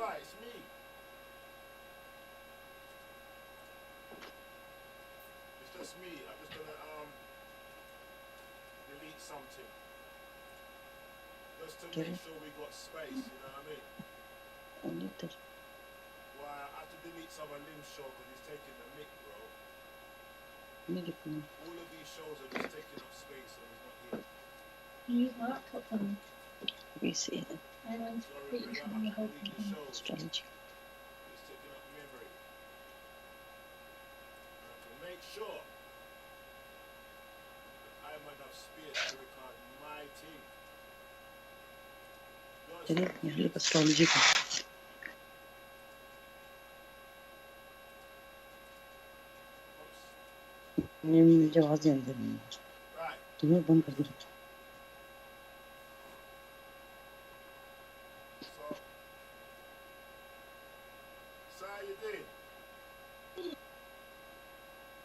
Right, it's me. It's just me. I'm just gonna delete something. Just to make sure we got space, you know what I mean? Why I have to delete some of Lim's show because he's taking the mic, bro. All of these shows are just taking up space and he's not here. Use my laptop then. We see it. I know. Sorry, brother, I have to delete the shows. Astrology. It's taking up memory. I have to make sure that I have enough space to record my thing. Jadi yang astrology kan. ये जवाब दे अंदर नहीं तुम्हें बंद कर दो So how you doing?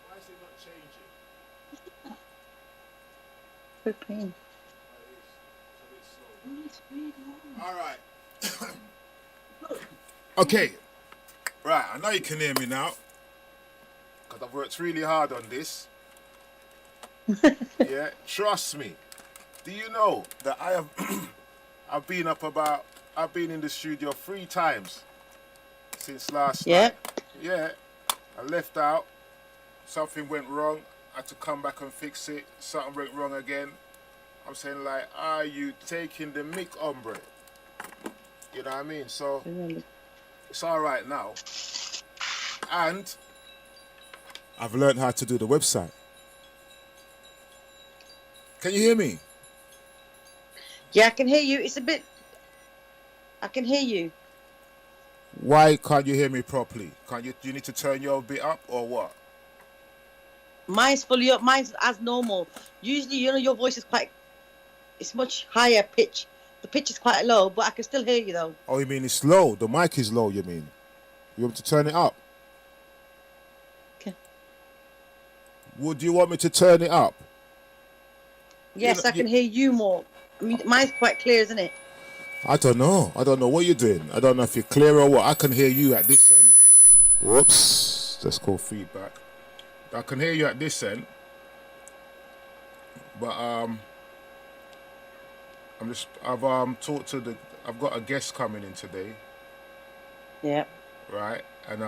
Why is it not changing? Quick pain. It's a bit slow. All right. Okay. Right, I know you can hear me now. Because I've worked really hard on this. Yeah, trust me. Do you know that I've been in the studio 3 times since last night. Yeah, I left out. Something went wrong. I had to come back and fix it. Something went wrong again. I'm saying, like, are you taking the mic, hombre? You know what I mean? So it's all right now. And I've learned how to do the website. Can you hear me? Yeah, I can hear you. It's a bit... I can hear you. Why can't you hear me properly? Can't you? Do you need to turn your bit up or what? Mine's fully up. Mine's as normal. Usually, you know, your voice is quite... It's much higher pitch. The pitch is quite low, but I can still hear you, though. Oh, you mean it's low? The mic is low, you mean? You want me to turn it up? Okay. Would you want me to turn it up? Yes, I can hear you more. I mean, mine's quite clear, isn't it? I don't know. I don't know what you're doing. I don't know if you're clear or what. I can hear you at this end. Whoops. That's called feedback. I can hear you at this end. But I've got a guest coming in today. Yeah. Right? And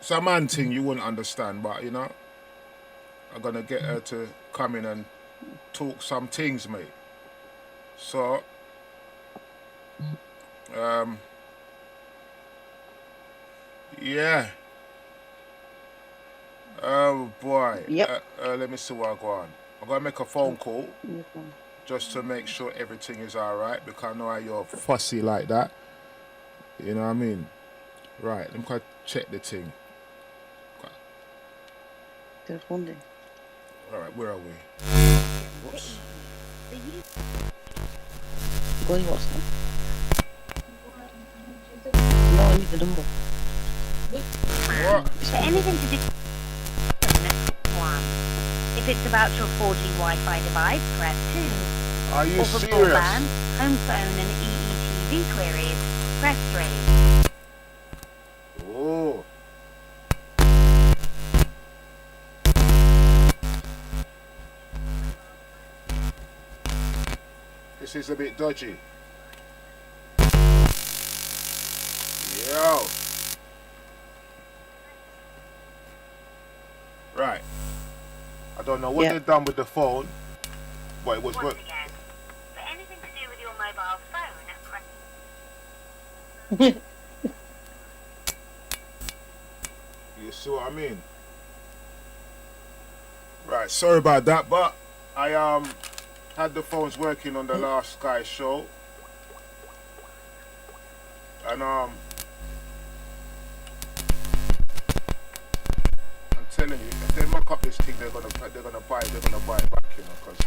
it's a man thing you wouldn't understand, but you know, I'm gonna get her to come in and talk some things, mate. So yeah. Oh boy. Yep. Let me see what I go on. I'm gonna make a phone call just to make sure everything is alright, because I know how you're fussy like that. You know what I mean? Right, let me check the thing. Alright, where are we? Whoops. Go on WhatsApp. No, I need the number. What? For anything to do one. If it's about your 4G Wi-Fi device, press 2. Are you or for serious? broadband, home phone and EETV queries, press 3. Oh. This is a bit dodgy. Yo. Right. I don't know what they've done with the phone, but it was Once good. again, for anything to do with your mobile phone, press... You see what I mean? Right, sorry about that, but I had the phones working on the last Sky show, and I'm telling you, if they muck up this thing, they're gonna buy it back, you know, because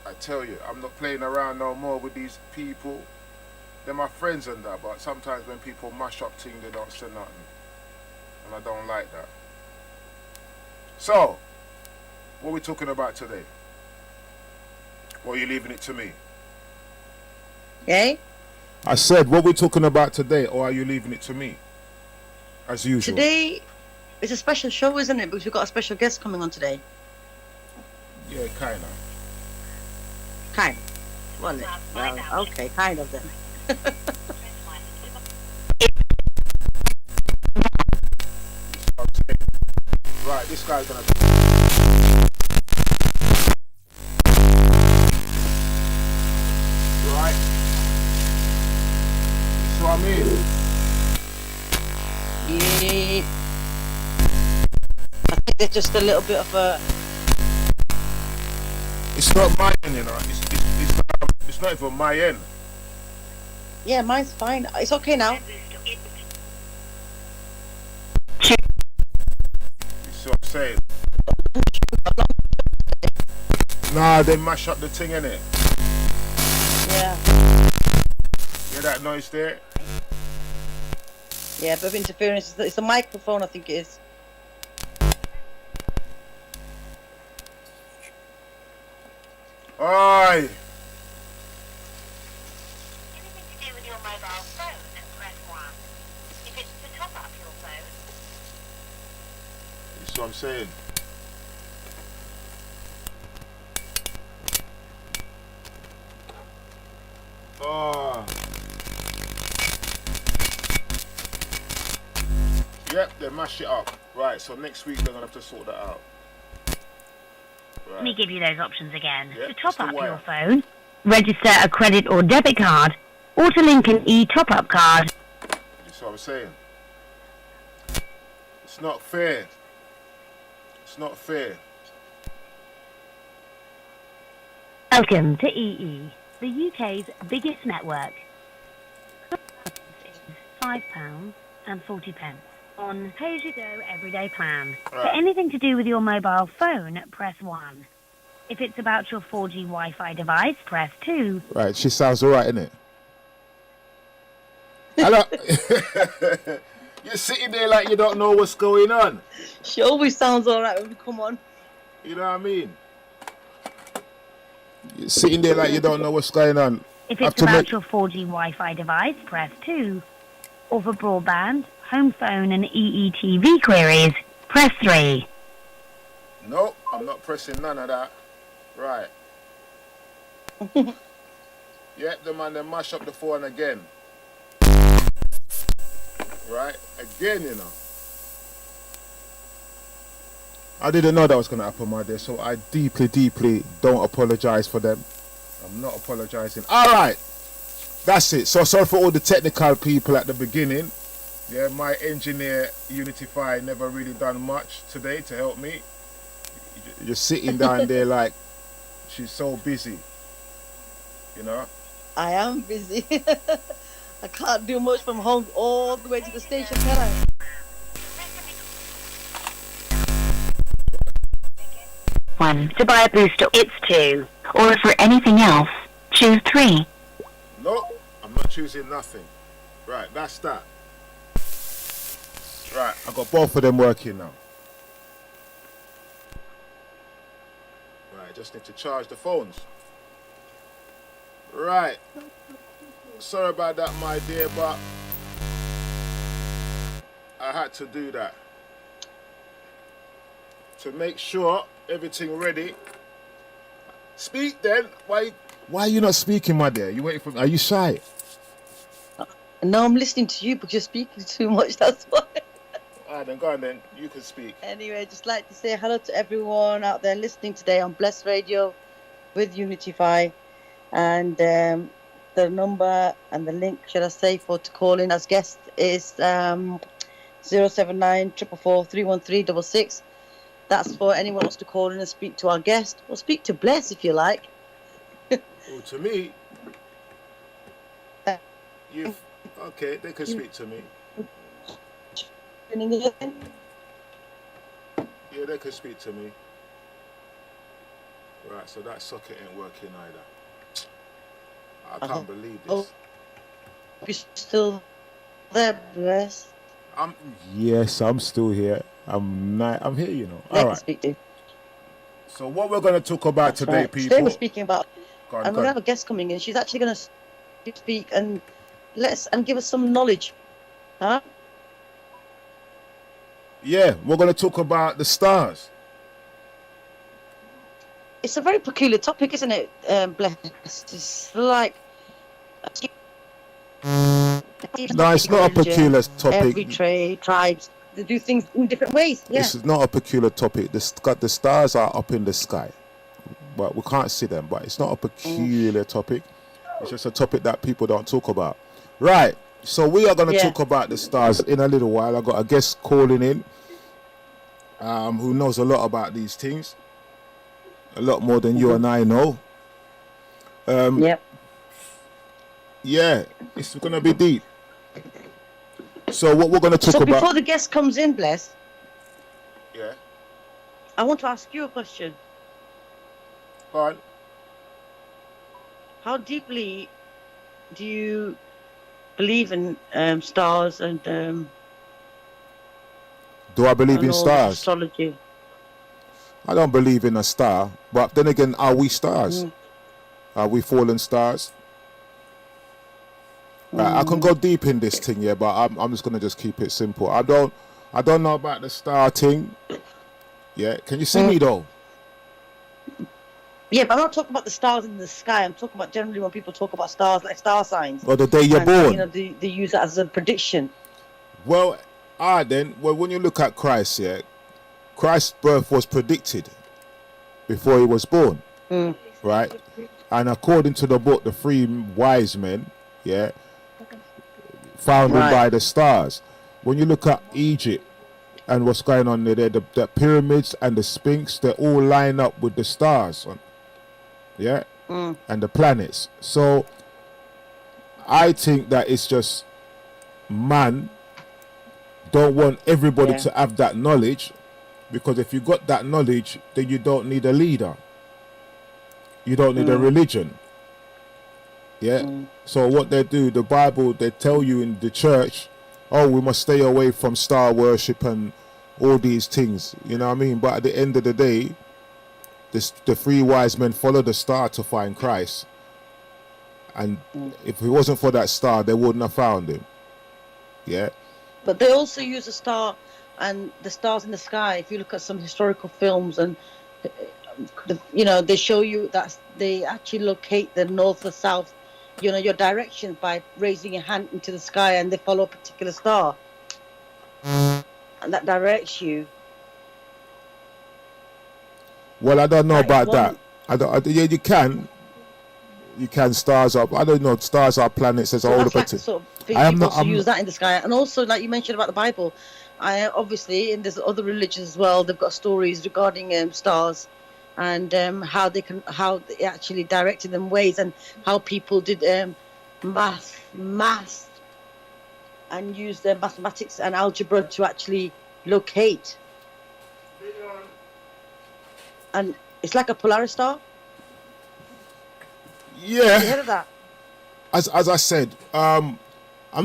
I tell you, I'm not playing around no more with these people. They're my friends and that, but sometimes when people mash up things, they don't say nothing, and I don't like that. So, what are we talking about today? Or are you leaving it to me? Okay? I said, what we're talking about today, or are you leaving it to me? As usual. Today is a special show, isn't it? Because we've got a special guest coming on today. Yeah, kind of. Kind of. Well, okay, kind of then. Right, this guy's gonna. Right. So I mean. Yeah. I think there's just a little bit of a. It's not my end, you know. It's not even my end. Yeah, mine's fine. It's okay now. You see what I'm saying? Nah, they mash up the thing, innit? Yeah. Hear that noise there? Yeah, a bit of interference. It's a microphone, I think it is. Oi! Anything to do with your mobile phone, press 1. If it's to top up your phone, You see what I'm saying? Oh. Yep, they mash it up. Right, so next week they're gonna have to sort that out. let me give you those options again. Yep, To it's top the up wire. your phone, register a credit or debit card, or to link an e-top-up card. You see what I'm saying? It's not fair. It's not fair. Welcome to EE, the UK's biggest network. £5.40 on pay-as-you-go everyday plan. For Right. anything to do with your mobile phone, press 1. If it's about your 4G Wi-Fi device, press 2. Right, she sounds alright, innit? Hello. You're sitting there like you don't know what's going on. She always sounds alright when we come on. You know what I mean? You're sitting there like you don't know what's going on. If Have it's to about make- your 4G Wi-Fi device, press 2. Or for broadband, home phone and EETV queries, press 3. Nope, I'm not pressing none of that. Right. Yep, the man, they mash up the phone again. Right? Again, you know. I didn't know that was going to happen, my dear, so I deeply, deeply don't apologize for them. I'm not apologizing. All right. That's it. So sorry for all the technical people at the beginning. Yeah, my engineer, Unityifyi, never really done much today to help me. You're sitting down there like she's so busy. You know? I am busy. I can't do much from home all the way to the station, can I? One. To buy a booster, it's 2. Or for anything else, choose 3. Nope, I'm not choosing nothing. Right, that's that. Right, I got both of them working now. Right, just need to charge the phones. Right. Sorry about that, my dear, but I had to do that. To make sure everything ready. Speak then. Why are you not speaking, my dear? You waiting for me? Are you shy? No, I'm listening to you because you're speaking too much, that's why. Alright then, go on then. You can speak. Anyway, just like to say hello to everyone out there listening today on Bless Radio with Unityifyi. And the number and the link, should I say, for to call in as guest is 079 444 31366. That's for anyone who wants to call in and speak to our guest, or speak to Bless if you like. Oh, to me, okay, they can speak to me. Yeah, they can speak to me. Right, so that socket ain't working either. I can't believe this. You're still there, Bless? Yes, I'm still here. I'm here, you know. They All can right. speak to. So what we're going to talk about That's today, right. people. Today we're speaking about, Go on, and go we on. have a guest coming in. She's actually going to speak and give us some knowledge, huh? Yeah, we're going to talk about the stars. It's a very peculiar topic, isn't it? Bless. It's like No, it's not a peculiar topic. Every tribes, they do things in different ways. Yeah. It's not a peculiar topic. The stars are up in the sky, but we can't see them. But it's not a peculiar topic. It's just a topic that people don't talk about. Right. So we are going to talk about the stars in a little while. I got a guest calling in who knows a lot about these things, a lot more than you and I know. Yeah, it's going to be deep. So what we're going to talk about... So before the guest comes in, Bless, yeah, I want to ask you a question. Go on. How deeply do you believe in stars and do I believe in stars? Astrology. I don't believe in a star, but then again, are we stars? Are we fallen stars? I can go deep in this thing, yeah, but I'm just gonna keep it simple. I don't know about the star thing. Yeah, can you see me though? Yeah, but I'm not talking about the stars in the sky. I'm talking about generally when people talk about stars, like star signs. Or the day you're born. You know, they use it as a prediction. Well, when you look at Christ, yeah, Christ's birth was predicted before he was born, right? And according to the book, the three wise men, yeah, found him by the stars. When you look at Egypt and what's going on there, the pyramids and the Sphinx, they all line up with the stars, yeah, and the planets. So I think that it's just man don't want everybody to have that knowledge, because if you got that knowledge, then you don't need a leader. You don't need a religion. Yeah. So what they do, the Bible, they tell you in the church, oh, we must stay away from star worship and all these things. You know what I mean? But at the end of the day, the three wise men followed the star to find Christ. And if it wasn't for that star, they wouldn't have found him. Yeah. But they also use a star and the stars in the sky. If you look at some historical films and they show you that they actually locate the north or south, your directions by raising your hand into the sky, and they follow a particular star, and that directs you. Well, I don't know about that. Yeah, you can stars up. I don't know. Stars are planets. There's all the sort of thing. I'm use that in the sky, and also like you mentioned about the Bible. Obviously, and there's other religions as well. They've got stories regarding stars, and how they actually directed them ways, and how people did math, and used their mathematics and algebra to actually locate. And it's like a Polaris star. Yeah. Have you heard of that? As I said, I'm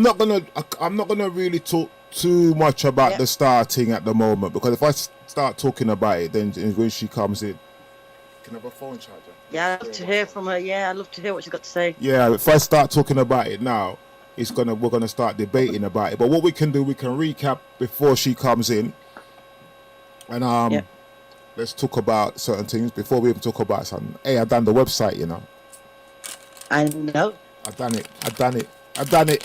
not gonna really talk too much about the star thing at the moment, because if I start talking about it, then when she comes in, can I have a phone charger? Yeah, I'd love to hear from her. Yeah, I'd love to hear what she's got to say. Yeah, if I start talking about it now, we're gonna start debating about it. But what we can do, we can recap before she comes in, and let's talk about certain things before we even talk about something. Hey, I've done the website, I know. I've done it.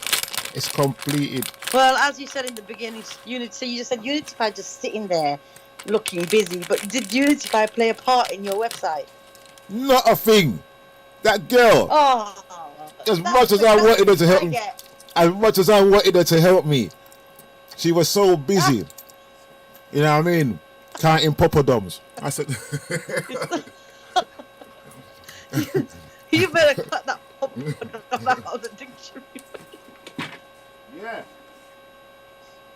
It's completed. Well, as you said in the beginning, you just said Unityifyi just sitting there looking busy. But did Unityifyi play a part in your website? Not a thing. That girl. Oh. As much as I wanted her to help me, she was so busy. You know what I mean? Counting poppadoms. I said. You better cut that out of the dictionary. Yeah.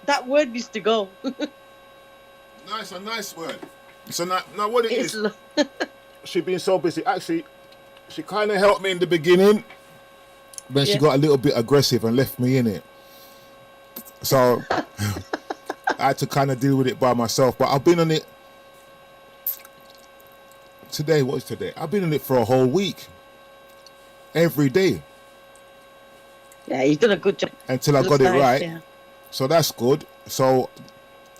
That word needs to go. Nice, a nice word. So now what it is, she been so busy. Actually, she kind of helped me in the beginning, but she got a little bit aggressive and left me in it. So I had to kind of deal with it by myself. But I've been on it today. What is today? I've been on it for a whole week. Every day. Yeah, he's done a good job. until I Looks got it nice, right. yeah. So that's good. So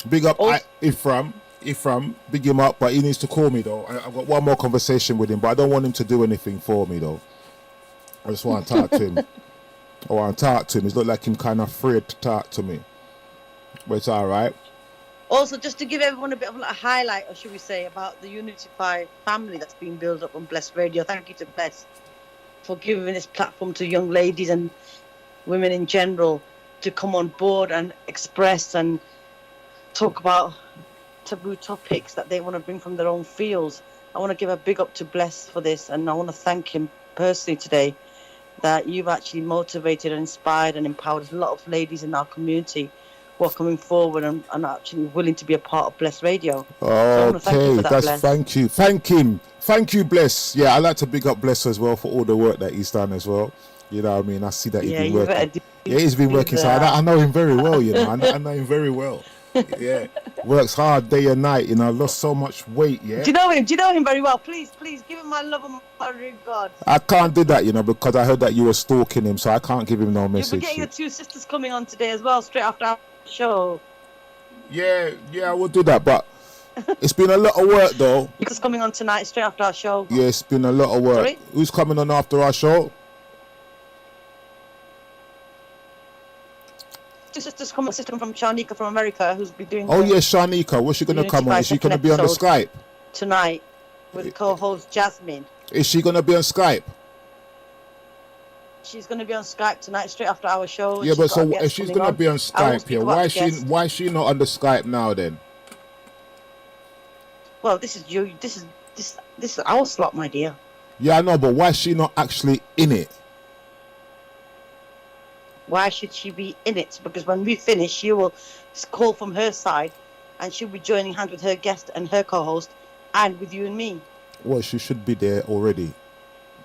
big up Also- Ifram, big him up, but he needs to call me though. I've got one more conversation with him, but I don't want him to do anything for me though. I just want to talk to him. I want to talk to him. It's look like him kind of afraid to talk to me, but it's all right. Also, just to give everyone a bit of a highlight, or should we say, about the Unityifyi family that's been built up on Bless Radio. Thank you to Bless for giving this platform to young ladies and women in general to come on board and express and talk about taboo topics that they want to bring from their own fields. I want to give a big up to Bless for this, and I want to thank him personally today that you've actually motivated and inspired and empowered a lot of ladies in our community who are coming forward and actually willing to be a part of Bless Radio. So I want to thank you Okay, for that, that's Bless. thank you, Bless. Yeah, I like to big up Bless as well for all the work that he's done as well. You know what I mean? I see that he's been working. Yeah, he's been working. So I know him very well. You know, I know him very well. Yeah, works hard day and night. You know, lost so much weight. Yeah. Do you know him? Do you know him very well? Please give him my love and my regard. I can't do that, you know, because I heard that you were stalking him, so I can't give him no You'll be message. getting your two sisters coming on today as well, straight after our show. Yeah, I will do that, but it's been a lot of work though. Because coming on tonight, straight after our show. Yeah, it's been a lot of work. Sorry? Who's coming on after our show? Two sisters coming, sister from Shanika from America, who's been doing. Oh yeah, Shanika. What's she gonna come on? Is she gonna be on the Skype? Tonight with co-host Jasmine. Is she gonna be on Skype? She's going to be on Skype tonight, straight after our show. Yeah, but so if she's gonna be on I will Skype speak here, about why the guest. is she not on the Skype now then? Well, this is you. This is our slot, my dear. Yeah, I know, but why is she not actually in it? Why should she be in it? Because when we finish, she will call from her side, and she'll be joining hands with her guest and her co-host, and with you and me. Well, she should be there already,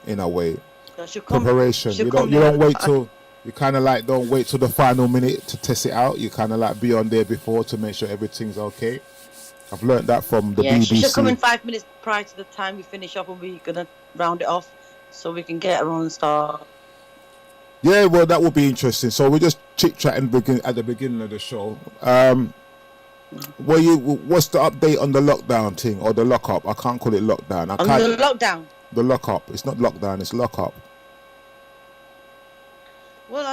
in a way. So she'll come. Preparation. You don't wait till you kind of like don't wait till the final minute to test it out. You kind of like be on there before to make sure everything's okay. I've learned that from the BBC. She should come in 5 minutes prior to the time we finish up, and we're gonna round it off so we can get her on and start. Yeah, well, that would be interesting. So we're just chit-chatting at the beginning of the show. What's the update on the lockdown thing or the lock-up? I can't call it lockdown. The lockdown. The lock-up. It's not lockdown. It's lock-up. Well,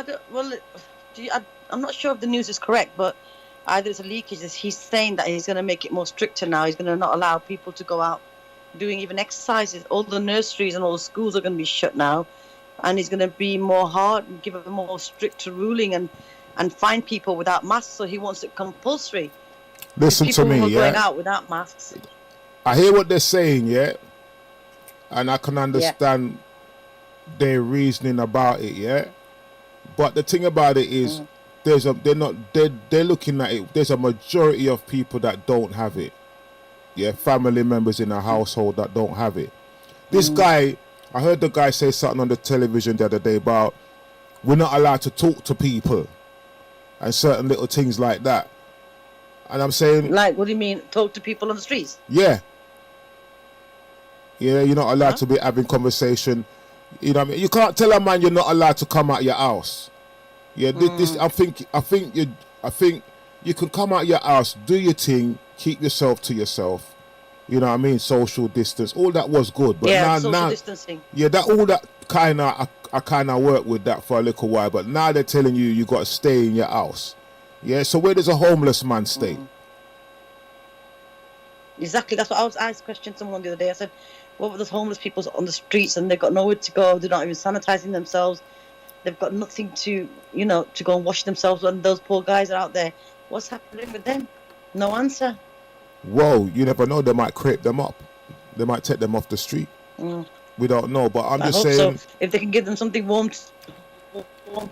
I'm not sure if the news is correct, but either it's a leakage. He's saying that he's going to make it more stricter now. He's going to not allow people to go out doing even exercises. All the nurseries and all the schools are going to be shut now, and he's going to be more hard and give a more stricter ruling and fine people without masks. So he wants it compulsory. Listen to me, people yeah. going out without masks. I hear what they're saying, yeah, and I can understand their reasoning about it, yeah. But the thing about it is, they're looking at it. There's a majority of people that don't have it, yeah. Family members in a household that don't have it. This guy, I heard the guy say something on the television the other day about we're not allowed to talk to people and certain little things like that. And I'm saying, like, what do you mean? Talk to people on the streets? Yeah, you're not allowed to be having conversation. You know what I mean? You can't tell a man you're not allowed to come out your house. Yeah, I think you can come out your house, do your thing, keep yourself to yourself. You know what I mean? Social distance, all that was good, but now distancing. Yeah, that kind of I kind of worked with that for a little while, but now they're telling you got to stay in your house. Yeah, so where does a homeless man stay? Exactly, that's what I asked question someone the other day. I said, what were those homeless people on the streets and they've got nowhere to go, they're not even sanitizing themselves, they've got nothing to go and wash themselves, and those poor guys are out there. What's happening with them? No answer. Whoa, you never know, they might creep them up. They might take them off the street. We don't know, but I'm just saying. So. If they can give them something warm to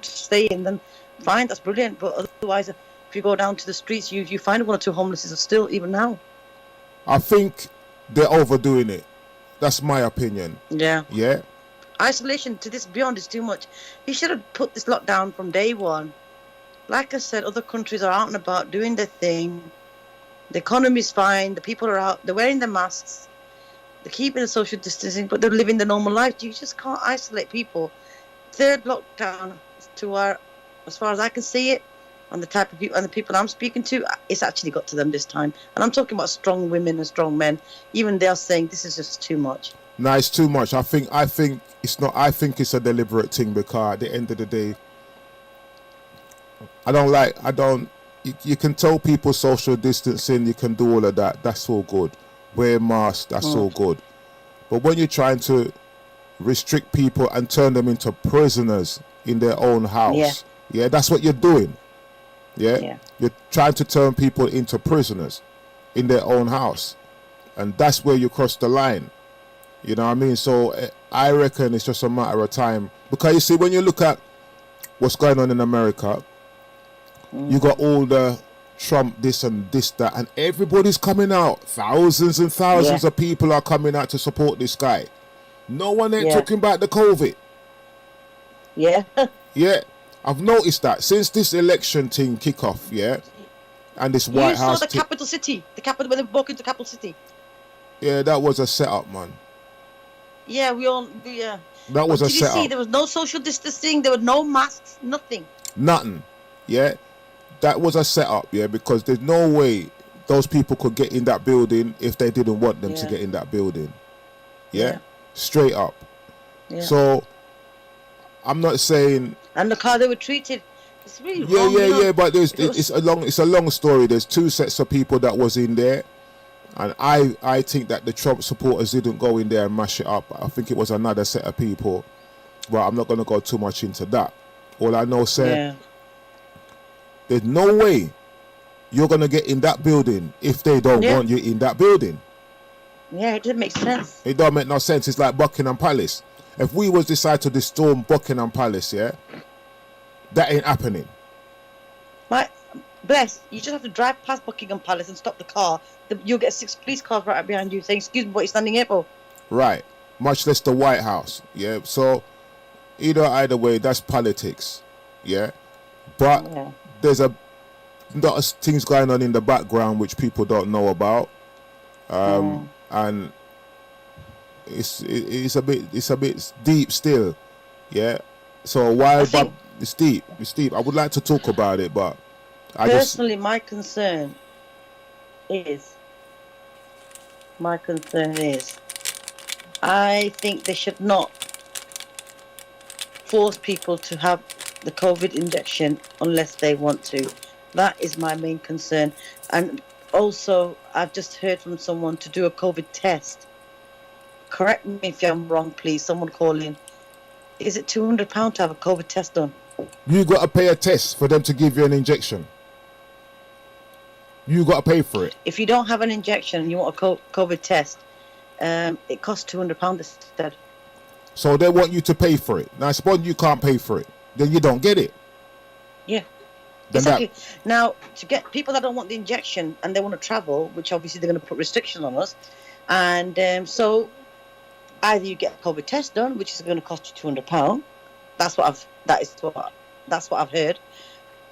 stay in, then fine, that's brilliant. But otherwise, if you go down to the streets, you find one or two homeless still, even now. I think they're overdoing it. That's my opinion. Yeah. Yeah. Isolation to this beyond is too much. He should have put this lockdown from day one. Like I said, other countries are out and about doing their thing. The economy's fine. The people are out. They're wearing their masks. They're keeping the social distancing, but they're living the normal life. You just can't isolate people. Third lockdown, to our, as far as I can see it, and the type of people and the people I'm speaking to, it's actually got to them this time. And I'm talking about strong women and strong men. Even they're saying this is just too much. No, it's too much. I think it's not. I think it's a deliberate thing because at the end of the day, you can tell people social distancing, you can do all of that. That's all good. Wear masks, that's all good. But when you're trying to restrict people and turn them into prisoners in their own house, yeah, that's what you're doing. Yeah? You're trying to turn people into prisoners in their own house. And that's where you cross the line. You know what I mean? So I reckon it's just a matter of time. Because you see, when you look at what's going on in America, you got all the Trump this and this, that, and everybody's coming out. Thousands and thousands of people are coming out to support this guy. No one ain't talking about the COVID. Yeah. Yeah. I've noticed that since this election thing kick off, and this White House. You saw the capital city, when they broke into capital city. Yeah, that was a setup, man. Yeah, that was a setup. Did you see there was no social distancing, there were no masks, nothing. Nothing. Yeah. That was a setup, because there's no way those people could get in that building if they didn't want them to get in that building. Yeah. Straight up. Yeah. So I'm not saying. And look how they were treated. It's really wrong. Yeah. But it's a long story. There's two sets of people that was in there, and I think that the Trump supporters didn't go in there and mash it up. I think it was another set of people. Well, I'm not going to go too much into that. All I know, sir, there's no way you're going to get in that building if they don't want you in that building. Yeah, it doesn't make sense. It don't make no sense. It's like Buckingham Palace. If we was decide to storm Buckingham Palace, that ain't happening. Bless, you just have to drive past Buckingham Palace and stop the car. You'll get 6 police cars right behind you saying, "Excuse me, what are you standing here for?" Right. Much less the White House. Yeah. So either way, that's politics. Yeah. But there's a lot of things going on in the background which people don't know about. And it's a bit deep still. Yeah. So it's deep. I would like to talk about it, but personally, my concern is I think they should not force people to have the COVID injection unless they want to. That is my main concern. And also, I've just heard from someone to do a COVID test. Correct me if I'm wrong, please. Someone call in. Is it £200 to have a COVID test done? You got to pay a test for them to give you an injection. You got to pay for it. If you don't have an injection and you want a COVID test, it costs £200 instead. So they want you to pay for it. Now, suppose you can't pay for it, then you don't get it. Yeah. Exactly. Now, to get people that don't want the injection and they want to travel, which obviously they're going to put restrictions on us, and so either you get a COVID test done, which is going to cost you £200. That's what I've heard,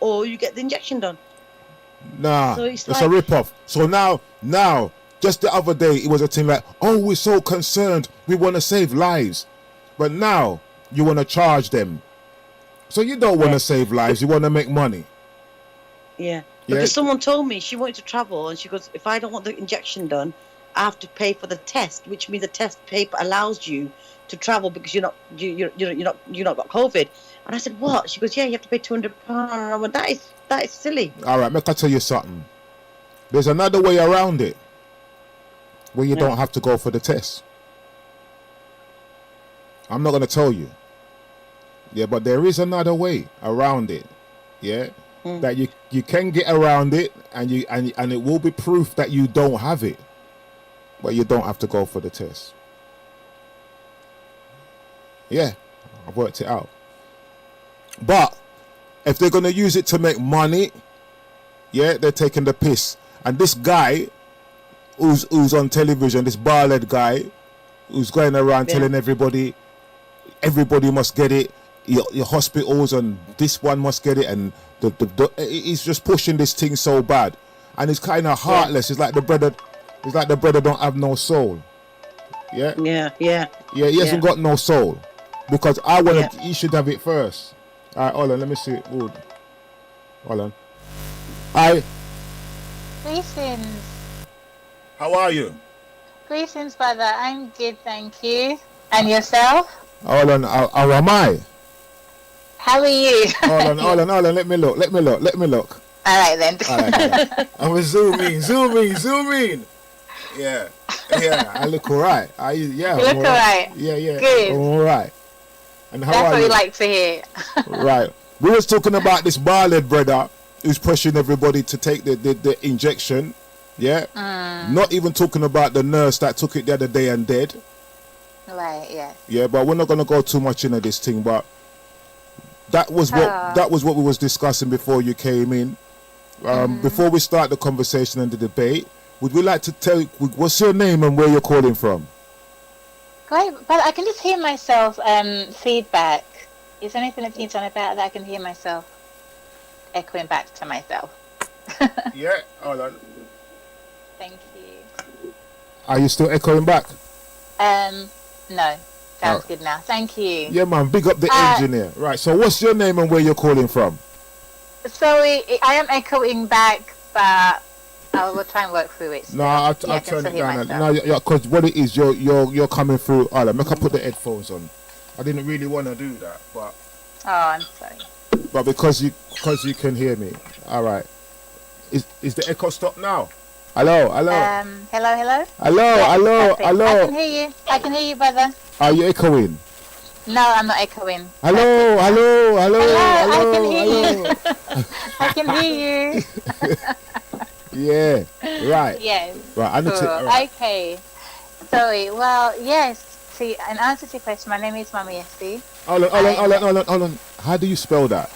or you get the injection done. Nah, so it's a rip-off. So now, just the other day, it was a thing like, oh, we're so concerned, we want to save lives, but now you want to charge them. So you don't want to save lives, you want to make money. Yeah, because someone told me she wanted to travel, and she goes, if I don't want the injection done, I have to pay for the test, which means the test paper allows you to travel because you're not got COVID. And I said, what? She goes, yeah, you have to pay £200. I went, that is silly. All right, make I tell you something. There's another way around it, where you don't have to go for the test. I'm not going to tell you. Yeah, but there is another way around it. Yeah, that you can get around it, and it will be proof that you don't have it, but you don't have to go for the test. Yeah, I've worked it out. But if they're going to use it to make money, they're taking the piss. And this guy who's on television, this bald guy who's going around telling everybody must get it, your hospitals and this one must get it, and he's just pushing this thing so bad, and it's kind of heartless. It's like the brother don't have no soul. He hasn't got no soul, because he should have it first. Alright, hold on, let me see. Ooh. Hold on. Hi, Greetings. how are you? Greetings, brother. I'm good, thank you. And yourself? Hold on, how am I? How are you? Hold on, let me look. All right, then. Alright. I'm gonna zoom in. Yeah, I look alright. Yeah, You look I'm alright. Yeah, Good. I'm alright. And how That's are what you? we like to hear. Right. We was talking about this Barled brother who's pressuring everybody to take the injection. Yeah. Not even talking about the nurse that took it the other day and dead. Right, yes. Yeah, but we're not gonna go too much into this thing. But that was what we was discussing before you came in. Before we start the conversation and the debate, would we like to tell what's your name and where you're calling from? Great, but I can just hear myself feedback. Is there anything that needs on about that? I can hear myself echoing back to myself. Yeah, hold on. Thank you. Are you still echoing back? No. Sounds good now. Thank you. Yeah, man. Big up the engineer. Right. So, what's your name and where you're calling from? So I am echoing back, but I will try and work through it. No, I'll I can turn still it hear down. myself. No, because what it is, you're coming through. Hold on, make I put the headphones on. I didn't really want to do that, but Oh, I'm sorry. because you can hear me. All right. Is the echo stopped now? Hello. Hello. Hello. Perfect. I can hear you, brother. Are you echoing? No, I'm not echoing. Hello. I can hear you. I can hear you. Yeah. Right. Yes. Right. I need Cool. to. Right. Okay. Sorry. Well, yes. See, in answer to your question, my name is Maamae. Hold on. How do you spell that?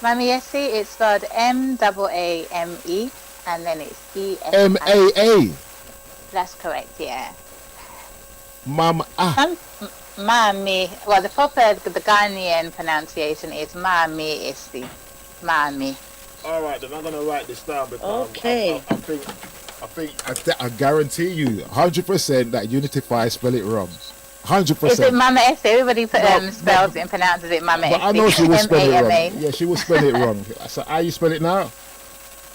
Maamae, it's spelled Maame, and then it's ESI. M-A-A. That's correct, yeah. Mama. Maamae. Well, the Ghanaian pronunciation is Maamae. Maamae. All right, then I'm gonna write this down because Okay. I guarantee you, 100% that Unityifyi spell it wrong. 100%. Is it Maamae? Everybody spells it and pronounces it Maamae. But I know she will spell it wrong. M-A-M-A. Yeah, she will spell it wrong. So how you spell it now?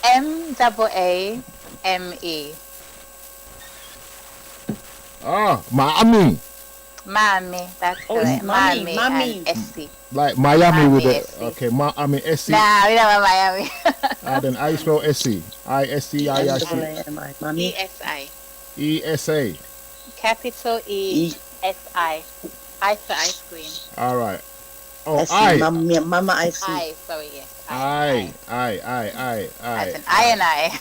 Maame. Miami. Maamae, that's Oh, it's correct. Mami, Maamae Mami. and Essie. Like Miami with Miami, it. S-C. Okay, Miami S-C. Nah, we don't want Miami. Then how you spell S-C? I-S-C-I-I-C. Mami. E-S-I. E-S-A. Capital E-S-I. I for ice cream. All right. Oh, I see. I. Mama, I see. I, sorry, yes. I. As an I and I.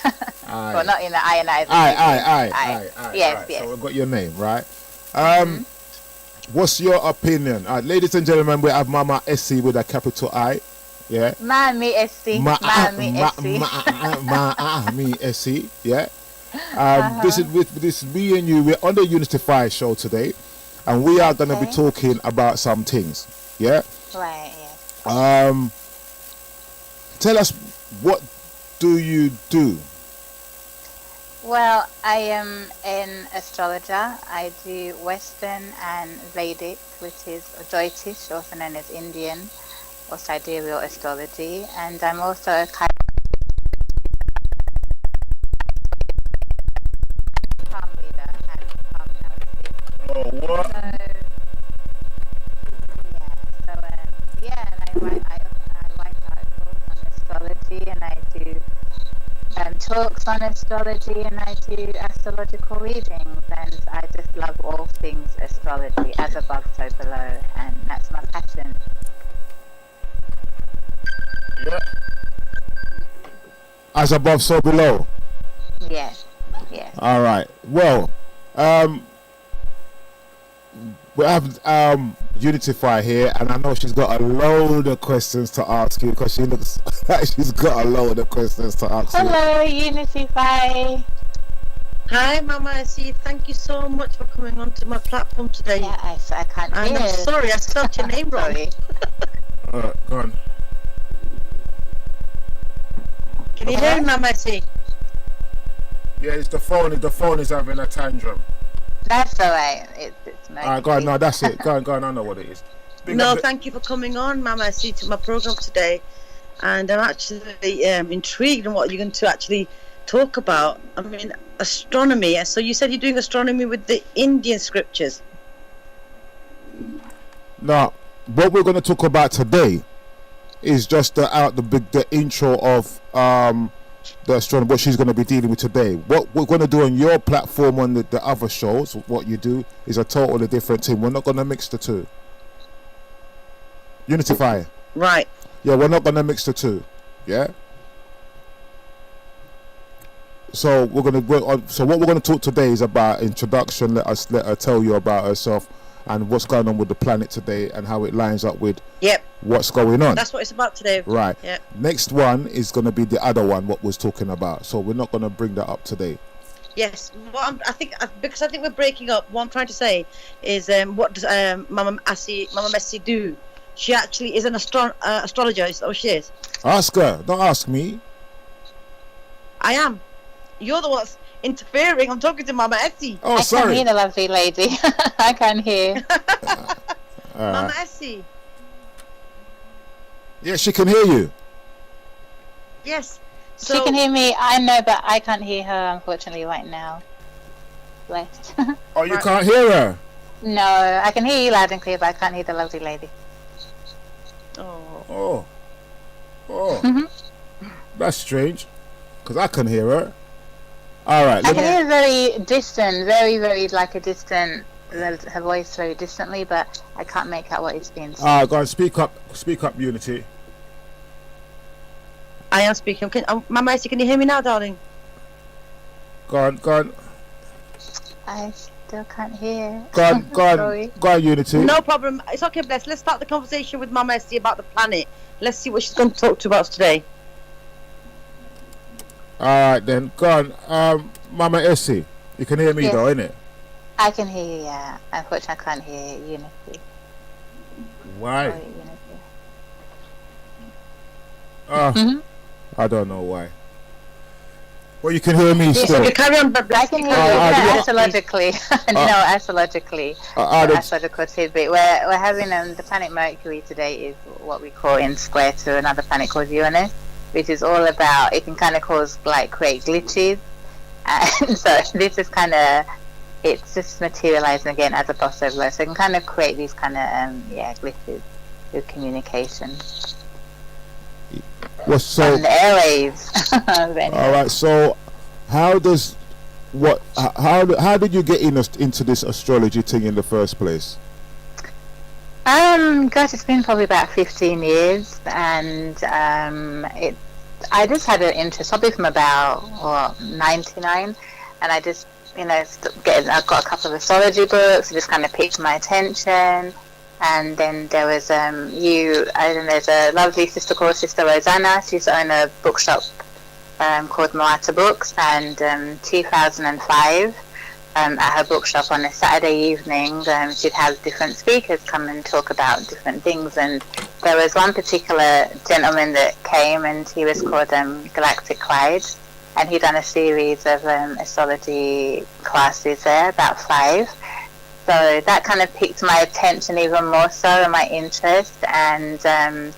Well, not in the I and I. I. Yes, Right. yes. So we've got your name, right? What's your opinion? Ladies and gentlemen, we have Mama Essie with a capital I. Yeah. Maamae Essie. Maamae Essie. Maamae Essie. Yeah. This is me and you. We're on the Unityifyi show today, and we are going to be talking about some things. Yeah. Right. Yes. Tell us, what do you do? Well, I am an astrologer. I do Western and Vedic, which is Jyotish, also known as Indian or sidereal astrology, and I'm also a palm reader and palm analysis. Oh, what? And I write articles on astrology, and I do talks on astrology, and I do astrological readings, and I just love all things astrology, as above, so below, and that's my passion. Yeah. As above, so below. Yes. All right. Well, we have Unityifyi here, and I know she's got a load of questions to ask you because she looks like she's got a load of questions to ask you. Hello, Unityifyi. Hi, Mama. I see. Thank you so much for coming onto my platform today. Yeah, I can't And hear. I'm sorry, I spelled your name wrong. Sorry. Go on. Can you hear me, Mama? I see. Yeah, it's the phone. The phone is having a tantrum. That's alright. It's All right, go on. No, that's it. Go on. I know what it is. No, thank you for coming on, Mama. I see to my program today, and I'm actually intrigued in what you're going to actually talk about. I mean, astronomy. So you said you're doing astronomy with the Indian scriptures. Now, what we're going to talk about today is just the intro of the astronomy, what she's going to be dealing with today. What we're going to do on your platform on the other shows, what you do is a totally different thing. We're not going to mix the two. Unityifyi. Right. Yeah, we're not going to mix the two. Yeah. So what we're going to talk today is about introduction. Let her tell you about herself and what's going on with the planet today and how it lines up with what's going on. That's what it's about today. Right. Yep. Next one is going to be the other one, what was talking about. So we're not going to bring that up today. Yes. Well, I think we're breaking up. What I'm trying to say is, what does Mama Messi do? She actually is an astrologer. Is that what she is? Ask her. Don't ask me. I am. You're the ones interfering. I'm talking to Mama Essie. Oh, I sorry. can hear the lovely lady. I can hear. Mama Essie. Yeah, she can hear you. Yes. She can hear me. I know, but I can't hear her, unfortunately, right now. Blessed. Oh, you can't hear her? No, I can hear you loud and clear, but I can't hear the lovely lady. Oh. That's strange, because I can hear her. All right. I can hear very distant, very, very like a distant, her voice very distantly, but I can't make out what it's being said. Go on, speak up, Unity. I am speaking. Mama Essie, can you hear me now, darling? Go on. I still can't hear. Go on, Unity. No problem. It's okay, Bless. Let's start the conversation with Mama Essie about the planet. Let's see what she's going to talk to us today. All right, then. Go on. Mama Essie, you can hear me though, innit? I can hear you, yeah. Unfortunately, I can't hear Unity. Why? Sorry, Unity. I don't know why. Well, you can hear me still. You carry on, but I can hear you astrologically. Astrologically. Astrological tidbit. We're having the planet Mercury today is what we call in square to another planet called Uranus, which is all about, it can kind of create glitches. And so this is kind of, it's just materializing again as a possible. So it can kind of create these kind of, glitches with communication. Well, so on the airwaves. All right. So, how did you get into this astrology thing in the first place? Gosh, it's been probably about 15 years, and I just had an interest probably from about 99, and I just I've got a couple of astrology books. It just kind of piqued my attention. And then there was there's a lovely sister called Sister Rosanna. She used to own a bookshop called Moata Books, and 2005 at her bookshop on a Saturday evening she'd have different speakers come and talk about different things, and there was one particular gentleman that came, and he was called Galactic Clyde, and he'd done a series of astrology classes there, about 5. So that kind of piqued my attention even more so, and my interest, and so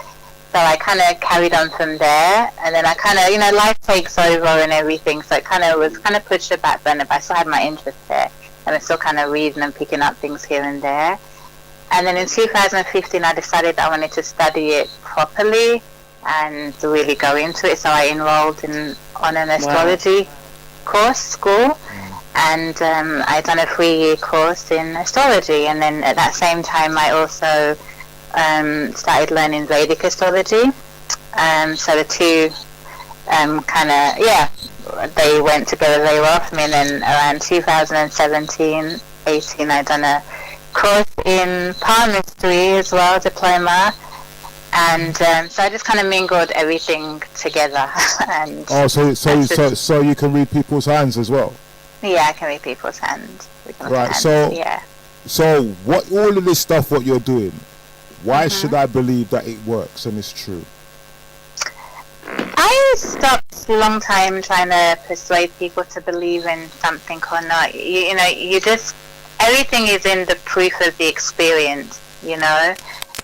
I kind of carried on from there, and then I kind of, life takes over and everything, so it kind of was pushed to the back burner, but I still had my interest there, and I'm still kind of reading and picking up things here and there. And then in 2015 I decided I wanted to study it properly and really go into it, so I enrolled on an astrology school. And I'd done a 3-year course in astrology, and then at that same time I also started learning Vedic astrology. So the two they went together very well for me. And then around 2017, 18, I'd done a course in palmistry as well, diploma. And so I just kind of mingled everything together. And so you can read people's hands as well. Yeah, I can read people's hands. Right, so what all of this stuff what you're doing, why should I believe that it works and it's true? I stopped a long time trying to persuade people to believe in something or not. You just, everything is in the proof of the experience,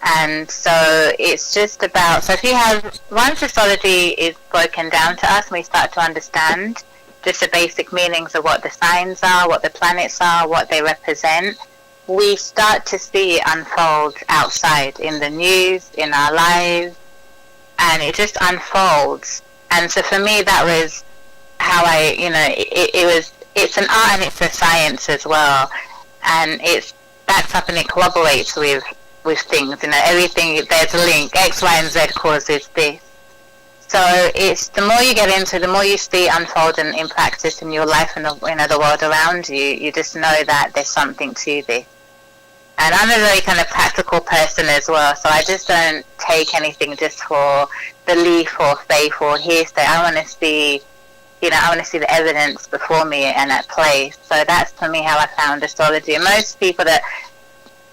And so it's just about, so if you have, once astrology is broken down to us and we start to understand just the basic meanings of what the signs are, what the planets are, what they represent, we start to see it unfold outside in the news, in our lives, and it just unfolds. And so for me, that was how I, it's an art and it's a science as well. And it's backs up and it collaborates with things, everything, there's a link, X, Y, and Z causes this. So it's, the more you get into, the more you see unfold in practice in your life and the world around you, you just know that there's something to this. And I'm a very kind of practical person as well, so I just don't take anything just for belief or faith or hearsay. I want to see, the evidence before me and at play. So that's for me how I found astrology. And most people that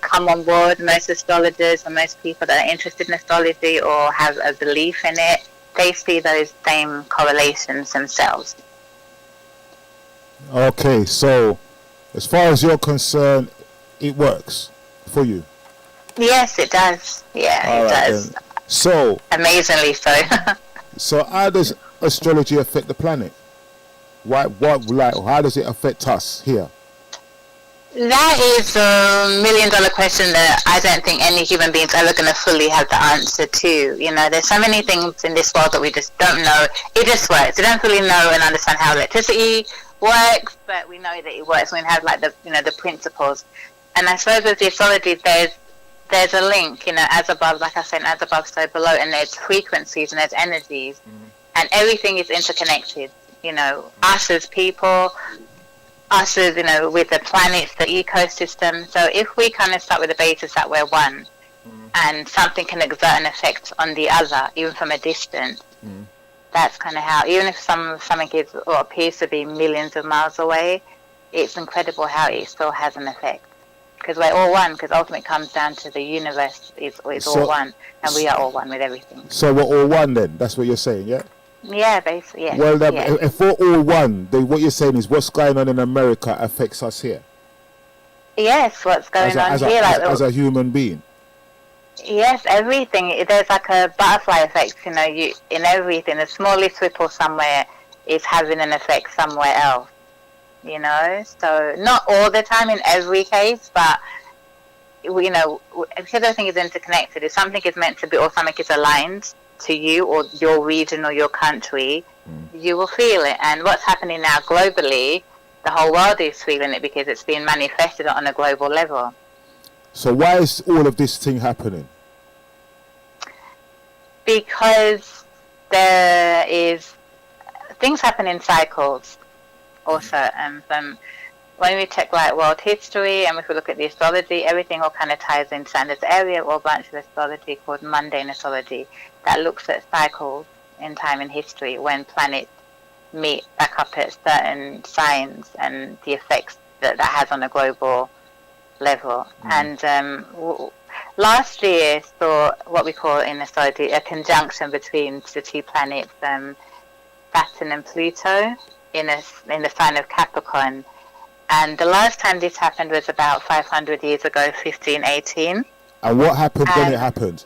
come on board, most astrologers and most people that are interested in astrology or have a belief in it, they see those same correlations themselves. Okay, so as far as you're concerned, it works for you? Yes, it does. Yeah, all it right, does. then. So amazingly so. So how does astrology affect the planet? How does it affect us here? That is a $1 million question that I don't think any human being's ever going to fully have the answer to. There's so many things in this world that we just don't know. It just works. We don't fully know and understand how electricity works, but we know that it works. We have the principles. And I suppose with the astrology, there's a link, as above, like I said, as above, so below, and there's frequencies and there's energies, and everything is interconnected. Us as people, us as, with the planets, the ecosystem. So if we kind of start with the basis that we're one, and something can exert an effect on the other, even from a distance, that's kind of how, even if something is or appears to be millions of miles away, it's incredible how it still has an effect. Because we're all one, because ultimately it comes down to the universe is all one, and we are all one with everything. So we're all one then? That's what you're saying, yeah? Yeah, basically, yeah. Well, if we're all one, then what you're saying is what's going on in America affects us here? Yes, what's going on here. As a human being? Yes, everything. There's like a butterfly effect, you in everything. The smallest ripple somewhere is having an effect somewhere else. So not all the time in every case, but because everything is interconnected, if something is meant to be or something is aligned to you or your region or your country, you will feel it. And what's happening now globally, the whole world is feeling it because it's being manifested on a global level. So why is all of this thing happening? Because there is things happen in cycles. Also, from when we check world history, and if we look at the astrology, everything all kind of ties into, and there's an area or branch of astrology called mundane astrology that looks at cycles in time and history when planets meet back up at certain signs and the effects that has on a global level. And last year saw what we call in astrology a conjunction between the two planets, Saturn and Pluto, in the sign of Capricorn. And the last time this happened was about 500 years ago, 1518. And what happened when it happened?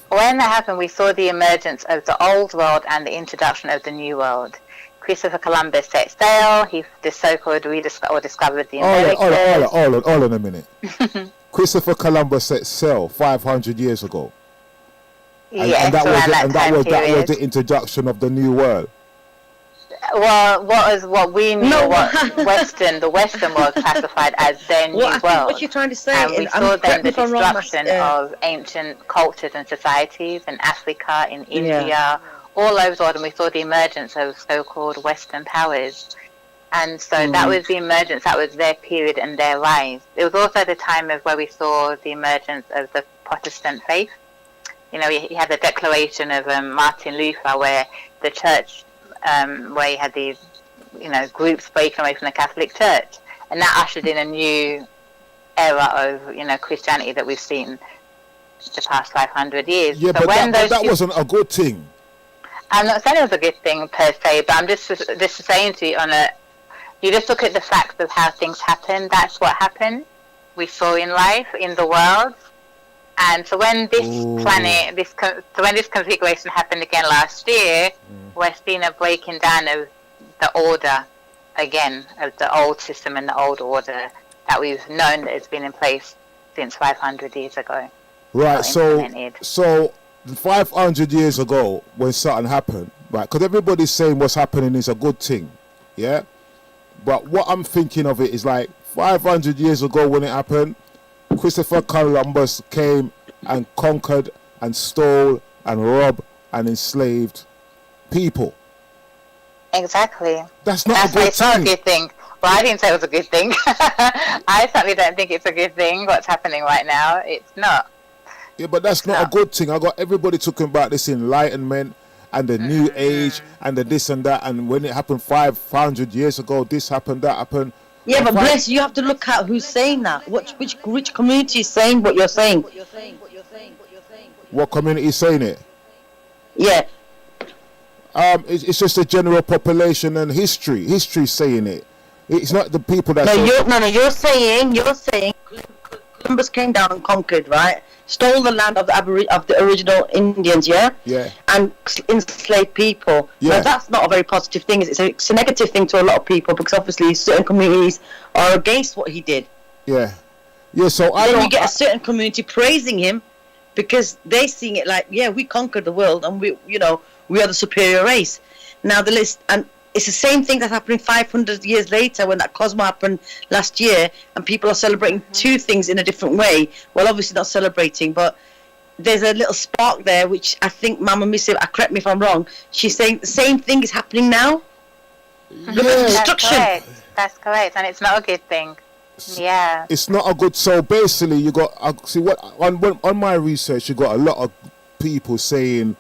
When that happened, we saw the emergence of the old world and the introduction of the new world. Christopher Columbus set sail. He so-called discovered the Americas. Hold on a minute. Christopher Columbus set sail 500 years ago. Yes, and that was the introduction of the new world. Well, what we knew, the Western world classified as their new world. What you're trying to say, and we saw then the destruction of ancient cultures and societies in Africa, in India, all over the world, and we saw the emergence of so-called Western powers. And so that was the emergence, that was their period and their rise. It was also the time of where we saw the emergence of the Protestant faith. We had the declaration of Martin Luther, where the church, where you had these, groups breaking away from the Catholic Church, and that ushered in a new era of, Christianity that we've seen the past 500 years. Yeah, so but that wasn't a good thing. I'm not saying it was a good thing per se, but I'm just saying to you you just look at the facts of how things happen. That's what happened. We saw in life, in the world, And so when when this configuration happened again last year, we're seeing a breaking down of the order again, of the old system and the old order that we've known that has been in place since 500 years ago. Right, so 500 years ago when something happened, right, because everybody's saying what's happening is a good thing, yeah? But what I'm thinking of it is like 500 years ago when it happened, Christopher Columbus came and conquered and stole and robbed and enslaved people. Exactly. That's not a good It's not a good thing. Well, I didn't say it was a good thing. I certainly don't think it's a good thing, what's happening right now. It's not. Yeah, but that's not a good thing. I got everybody talking about this enlightenment and the new age and the this and that. And when it happened 500 years ago, this happened, that happened. Yeah, but Bless, you have to look at who's saying that. Which community is saying what you're saying? What community is saying it? Yeah. It's just the general population and history. History saying it. It's not the people that. You're saying Columbus came down and conquered, right? Stole the land of the original Indians, yeah? Yeah. And enslaved people. Yeah. Now, that's not a very positive thing. It's a negative thing to a lot of people because obviously certain communities are against what he did. Yeah. Yeah, so then you get a certain community praising him because they're seeing it like, yeah, we conquered the world and we are the superior race. Now the list, and it's the same thing that's happening 500 years later when that Cosmo happened last year, and people are celebrating two things in a different way. Well, obviously not celebrating, but there's a little spark there, which I think Maamae, correct me if I'm wrong, she's saying the same thing is happening now. Look at the destruction. That's correct, and it's not a good thing. Yeah. It's not a good. So basically, you got see what on my research, you got a lot of people saying,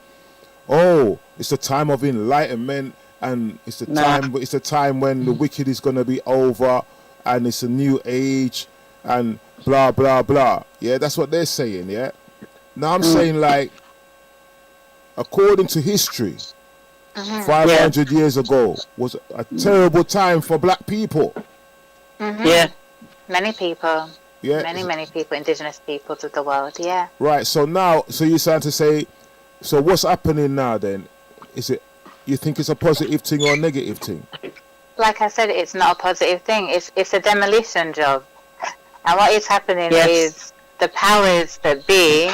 "Oh, it's the time of enlightenment." And it's the time when the wicked is going to be over, and it's a new age, and blah blah blah. Yeah, that's what they're saying. Yeah. Now I'm saying, like, according to history, 500 years ago was a terrible time for black people. Yeah. Many people. Yeah. Many people, indigenous peoples of the world. Yeah. Right. So now, you're starting to say, so what's happening now then? Is it? You think it's a positive thing or a negative thing? Like I said, it's not a positive thing. It's a demolition job. And what is happening is the powers that be,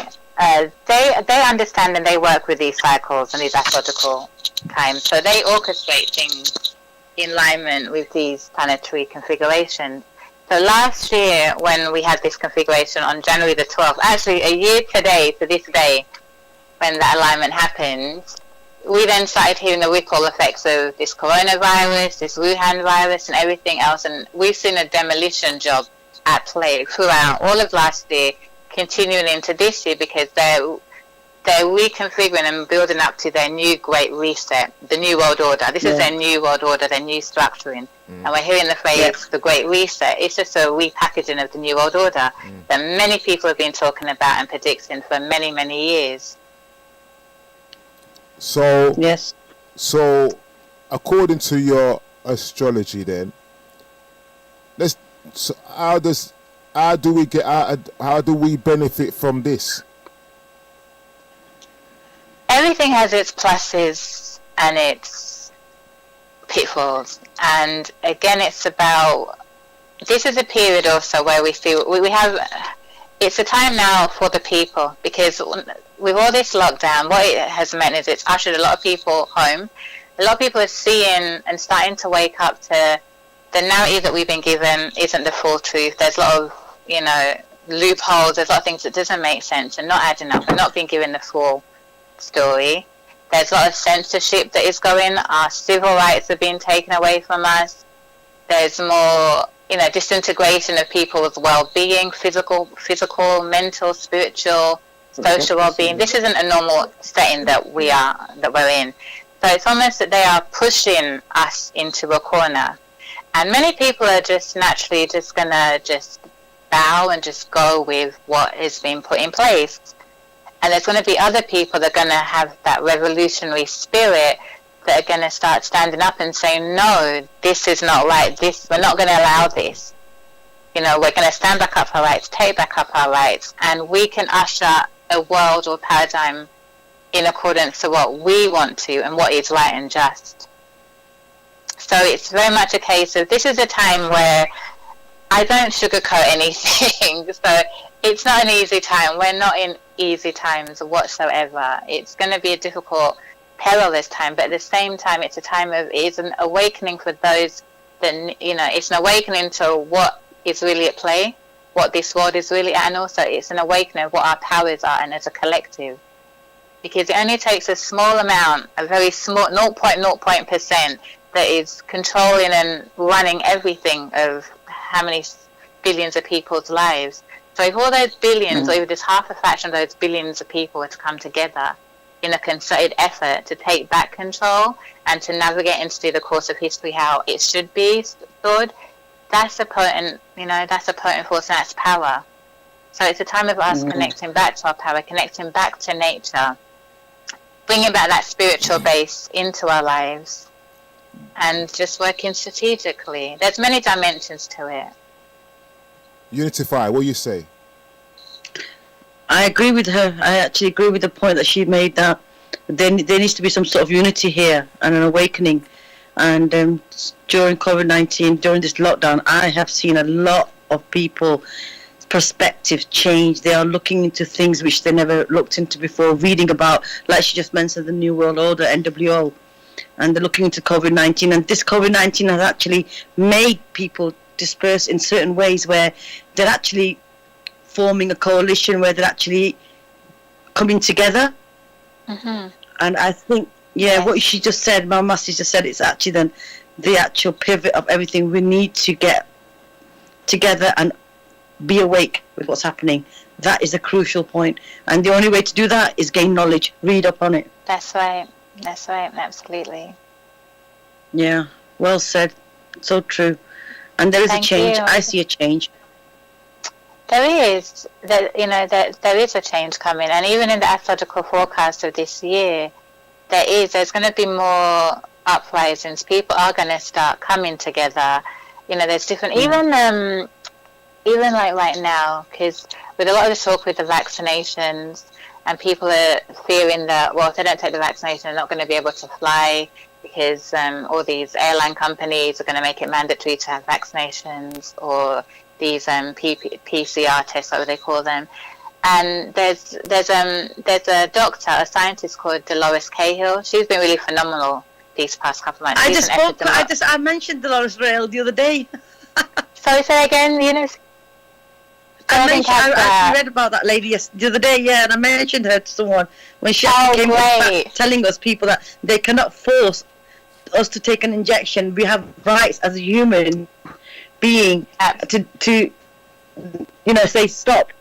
they understand and they work with these cycles and these astrological times. So they orchestrate things in alignment with these planetary configurations. So last year, when we had this configuration on January the 12th, actually a year today to this day, when that alignment happened, we then started hearing the ripple effects of this coronavirus, this Wuhan virus, and everything else. And we've seen a demolition job at play throughout all of last year, continuing into this year, because they're reconfiguring and building up to their new great reset, the new world order. This is their new world order, their new structuring. And we're hearing the phrase, the great reset. It's just a repackaging of the new world order that many people have been talking about and predicting for many, many years. So yes. So, according to your astrology, then, how do we benefit from this? Everything has its pluses and its pitfalls, and again, it's about. This is a period also where we feel we have. It's a time now for the people, because with all this lockdown, what it has meant is it's ushered a lot of people home. A lot of people are seeing and starting to wake up to the narrative that we've been given isn't the full truth. There's a lot of, loopholes. There's a lot of things that doesn't make sense and not adding up and not being given the full story. There's a lot of censorship that is going. Our civil rights are being taken away from us. There's more, disintegration of people's well-being, physical, mental, spiritual, social well-being. This isn't a normal setting that we're in. So it's almost that they are pushing us into a corner. And many people are just naturally just going to just bow and just go with what is being put in place. And there's going to be other people that are going to have that revolutionary spirit that are going to start standing up and saying, no, this is not right. We're not going to allow this. You know, we're going to stand back up for our rights, take back up our rights, and we can usher a world or paradigm in accordance to what we want to and what is right and just. So it's very much a case of, this is a time where I don't sugarcoat anything. So it's not an easy time. We're not in easy times whatsoever. It's going to be a difficult, perilous time, but at the same time, it's a time of, it's an awakening for those that, you know, it's an awakening to what is really at play, what this world is really at, and also it's an awakening of what our powers are and as a collective. Because it only takes a small amount, a very small 0.0% that is controlling and running everything of how many billions of people's lives. So if all those billions, or even just half a fraction of those billions of people were to come together in a concerted effort to take back control and to navigate and see the course of history how it should be stored, that's a potent, you know, that's a potent force, and that's power. So it's a time of us connecting back to our power, connecting back to nature, bringing back that spiritual base into our lives, and just working strategically. There's many dimensions to it. Unityifyi, what do you say? I agree with her. I actually agree with the point that she made, that there needs to be some sort of unity here and an awakening. And during COVID-19, during this lockdown, I have seen a lot of people perspective change. They are looking into things which they never looked into before, reading about, like she just mentioned, the New World Order, NWO, and they're looking into COVID-19. And this COVID-19 has actually made people disperse in certain ways, where they're actually forming a coalition, where they're actually coming together. And I think, what she just said, Maamae just said, it's actually then the actual pivot of everything. We need to get together and be awake with what's happening. That is a crucial point, and the only way to do that is gain knowledge, read up on it. That's right, absolutely. Yeah, well said, so true. And there is a change. I see a change. There is, there is a change coming, and even in the astrological forecast of this year, there's going to be more uprisings. People are going to start coming together. You know, there's different, even like right now, because with a lot of the talk with the vaccinations, and people are fearing that, well, if they don't take the vaccination, they're not going to be able to fly, because all these airline companies are going to make it mandatory to have vaccinations, or these PCR tests, what they call them. And there's a doctor, a scientist called Dolores Cahill. She's been really phenomenal these past couple of months. I mentioned Dolores Rail the other day. Sorry, say again, Eunice. I read about that lady the other day, and I mentioned her to someone when she came back telling us people that they cannot force us to take an injection. We have rights as a human being to say stop.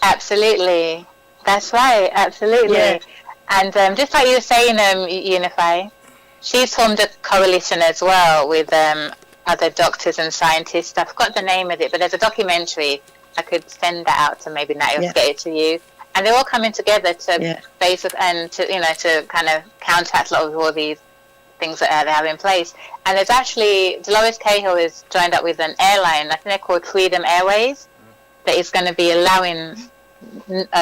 Absolutely, that's right. Absolutely, and just like you were saying, Unityifyi, she's formed a coalition as well with other doctors and scientists. I forgot the name of it, but there's a documentary. I could send that out to maybe Natalie get it to you. And they're all coming together to to kind of counteract a lot of all these things that they have in place. And there's actually, Dolores Cahill is joined up with an airline, I think they're called Freedom Airways, that is going to be allowing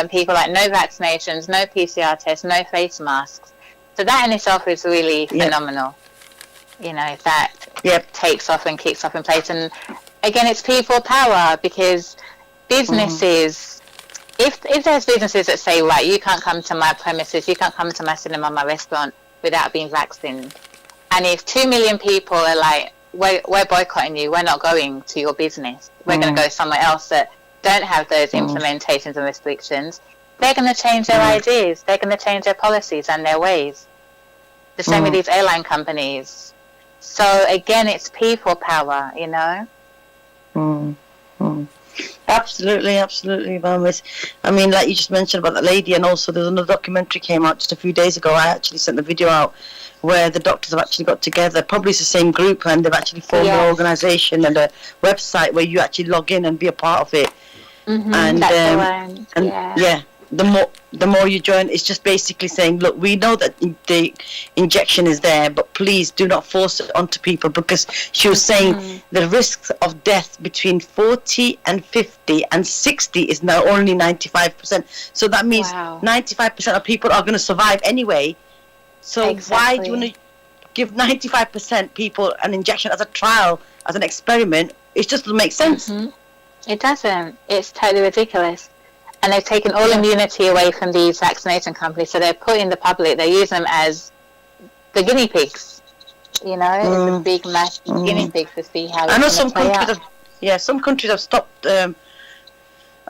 people like no vaccinations, no PCR tests, no face masks. So that in itself is really phenomenal. You know, if that takes off and kicks off in place. And again, it's people power, because businesses, if there's businesses that say, right, you can't come to my premises, you can't come to my cinema, my restaurant without being vaccinated, and if 2 million people are like, we're boycotting you, we're not going to your business, we're going to go somewhere else that don't have those implementations and restrictions, they're going to change their ideas, they're going to change their policies and their ways. The same with these airline companies. So again, it's people power, you know. Absolutely, Maamae. I mean, like you just mentioned about that lady, and also there's another documentary came out just a few days ago. I actually sent the video out where the doctors have actually got together. Probably it's the same group, and they've actually formed an organisation and a website where you actually log in and be a part of it. And the more you join, it's just basically saying, look, we know that the injection is there, but please do not force it onto people, because she was saying the risks of death between 40 and 50 and 60 is now only 95%. So that means 95% of people are going to survive anyway. So why do you want to give 95% people an injection as a trial, as an experiment? It just doesn't make sense. It doesn't. It's totally ridiculous. And they've taken all immunity away from these vaccination companies. So they're putting the public, they're using them as the guinea pigs. You know, the big mass guinea pigs to see how. I know some countries some countries have stopped and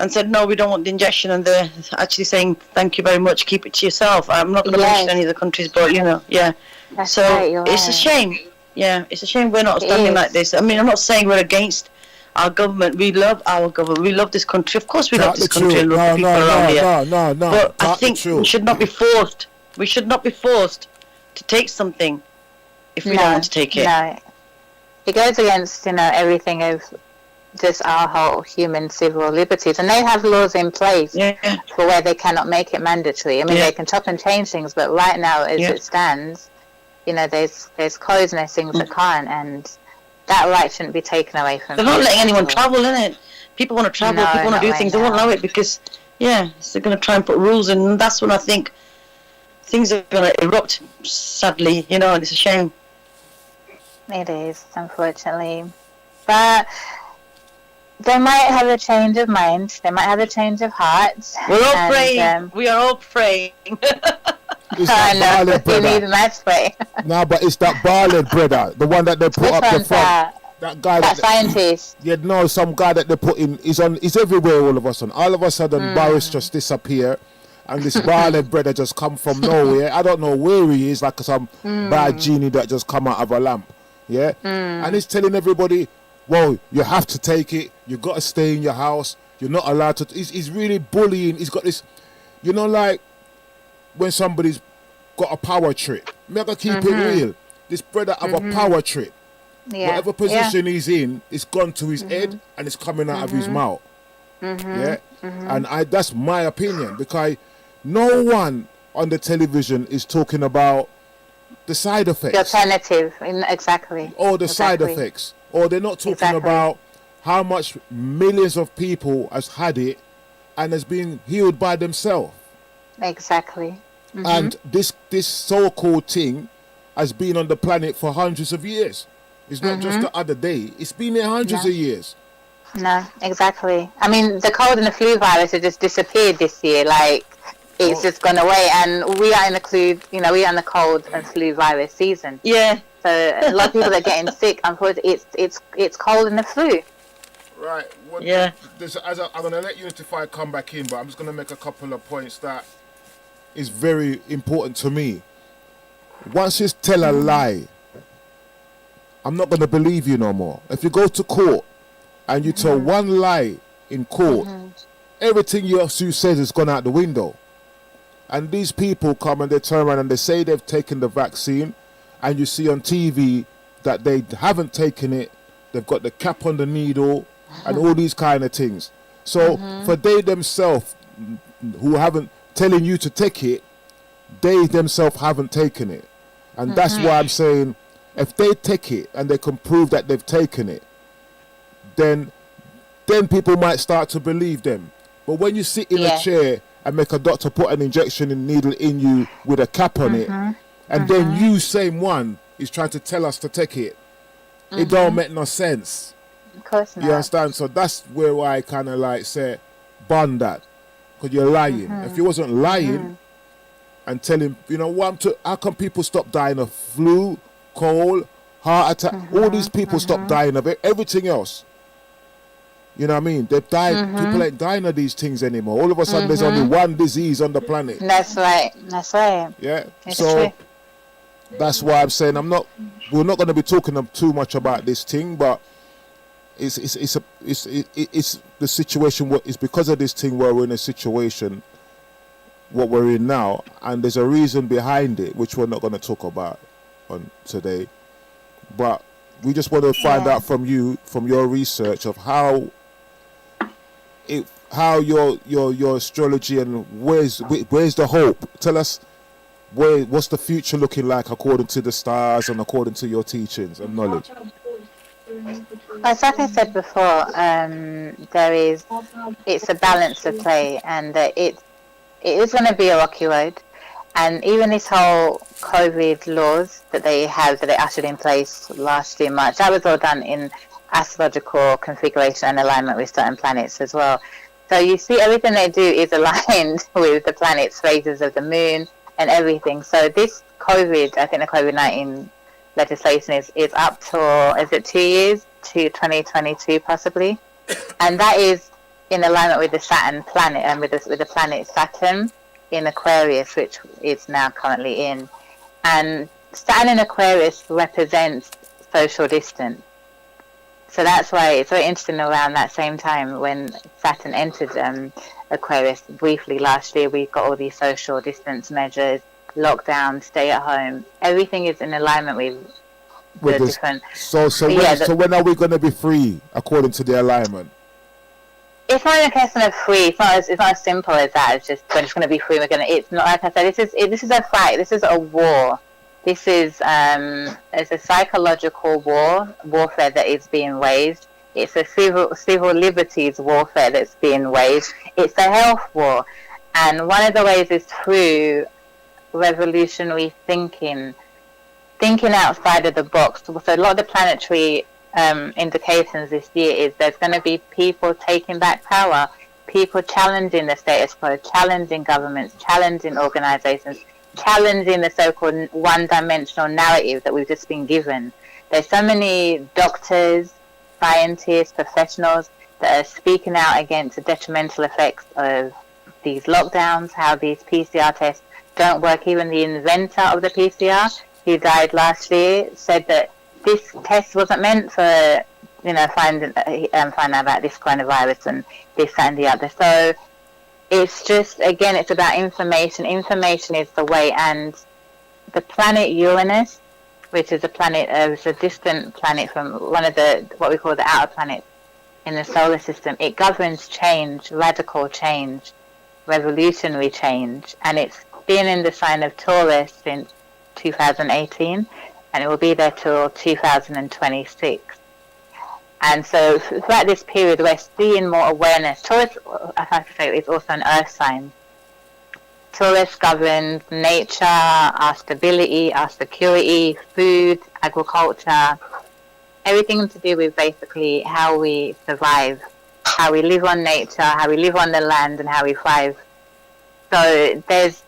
said no, we don't want the injection, and they're actually saying thank you very much, keep it to yourself. I'm not going to mention any of the countries, but That's so right, it's a shame. Yeah, it's a shame we're not standing like this. I mean, I'm not saying we're against our government. We love our government. We love this country. Of course, we love this country and love the people around here. No. But I think we should not be forced. We should not be forced to take something if we don't want to take it. No, it goes against everything of just our whole human civil liberties, and they have laws in place for where they cannot make it mandatory. I mean, they can chop and change things, but right now, as it stands, there's codes and there's things that can't, and that right shouldn't be taken away from. They're not letting anyone travel, innit? People want to travel, people want to do things. They won't allow it because, so they're going to try and put rules in, and that's when I think things are going to erupt. Sadly, and it's a shame. It is, unfortunately, but they might have a change of mind. They might have a change of heart. We're all praying. We are all praying. I know. You need mad spray. No, but it's that Barley brother, the one that they put up the front. That guy, that scientist. Some guy that they put in. He's everywhere. All of a sudden, Boris just disappear, and this Barley brother just come from nowhere. I don't know where he is, like some bad genie that just come out of a lamp. Yeah, and he's telling everybody, well, you have to take it. You got to stay in your house. You're not allowed to. He's really bullying. He's got this, like when somebody's got a power trip. I'm going to keep it real. This brother have a power trip. Yeah. Whatever position he's in, it's gone to his head and it's coming out of his mouth. And that's my opinion, because no one on the television is talking about the side effects. The alternative, exactly. Or the side effects. Or they're not talking about how much millions of people has had it and has been healed by themselves. Exactly. And this so-called thing has been on the planet for hundreds of years. It's not just the other day. It's been there hundreds of years. No, exactly. I mean, the cold and the flu virus have just disappeared this year. Like, it's just gone away. And we are in the cold and flu virus season. Yeah. So a lot of people are getting sick. Unfortunately, it's cold and the flu. Right. I'm going to let Unityifyi come back in, but I'm just going to make a couple of points that is very important to me. Once you tell a lie, I'm not going to believe you no more. If you go to court and you tell one lie in court, everything you said has gone out the window. And these people come and they turn around and they say they've taken the vaccine, and you see on TV that they haven't taken it. They've got the cap on the needle and all these kind of things. So for they themselves who haven't telling you to take it, they themselves haven't taken it. And that's why I'm saying, if they take it and they can prove that they've taken it, then people might start to believe them. But when you sit in a chair and make a doctor put an injection and needle in you with a cap on it, and then you, same one, is trying to tell us to take it, it don't make no sense. Of course not. You understand? So that's where I kind of like say, bun that. Because you're lying. If you wasn't lying and telling, how come people stop dying of flu, cold, heart attack? All these people stop dying of everything else. You know what I mean? They've died. People ain't dying of these things anymore. All of a sudden, there's only one disease on the planet. That's right. Yeah. It's so true. that's why I'm saying we're not going to be talking too much about this thing, but it's the situation. It's because of this thing where we're in a situation what we're in now, and there's a reason behind it, which we're not going to talk about on today. But we just want to find out from you, from your research, of how how your astrology and where's the hope? Tell us what's the future looking like according to the stars and according to your teachings and knowledge. As like I said before, it's a balance of play, and it is going to be a rocky road. And even this whole COVID laws that they ushered in place last year March, that was all done in astrological configuration and alignment with certain planets as well. So you see, everything they do is aligned with the planets, phases of the moon, and everything. So this COVID, I think the COVID-19 legislation is up to, is it 2 years, to 2022 possibly, and that is in alignment with the Saturn planet and with the planet Saturn in Aquarius, which it's now currently in. And Saturn in Aquarius represents social distance. So that's why it's very interesting around that same time when Saturn entered Aquarius briefly last year, we got all these social distance measures, lockdown, stay at home. Everything is in alignment with the different... So when are we going to be free according to the alignment? It's not a question of free. It's not as simple as that. It's just we're just going to be free. It's not, like I said. This is a fight. This is a war. This is it's a psychological warfare that is being waged. It's a civil liberties warfare that's being waged. It's a health war, and one of the ways is through revolutionary thinking outside of the box. So a lot of the planetary indications this year is there's going to be people taking back power, people challenging the status quo, challenging governments, challenging organizations, challenging the so-called one-dimensional narrative that we've just been given. There's so many doctors, scientists, professionals that are speaking out against the detrimental effects of these lockdowns, how these PCR tests don't work. Even the inventor of the PCR, who died last year, said that this test wasn't meant for, finding out about this coronavirus and this, that, and the other. So it's just, again, it's about information. Information is the way. And the planet Uranus, which is it's a distant planet from one of what we call the outer planets in the solar system, it governs change, radical change, revolutionary change. And it's been in the sign of Taurus since 2018. And it will be there till 2026. And so throughout this period, we're seeing more awareness. Taurus, I have to say, is also an earth sign. Taurus governs nature, our stability, our security, food, agriculture, everything to do with basically how we survive, how we live on nature, how we live on the land, and how we thrive. So there's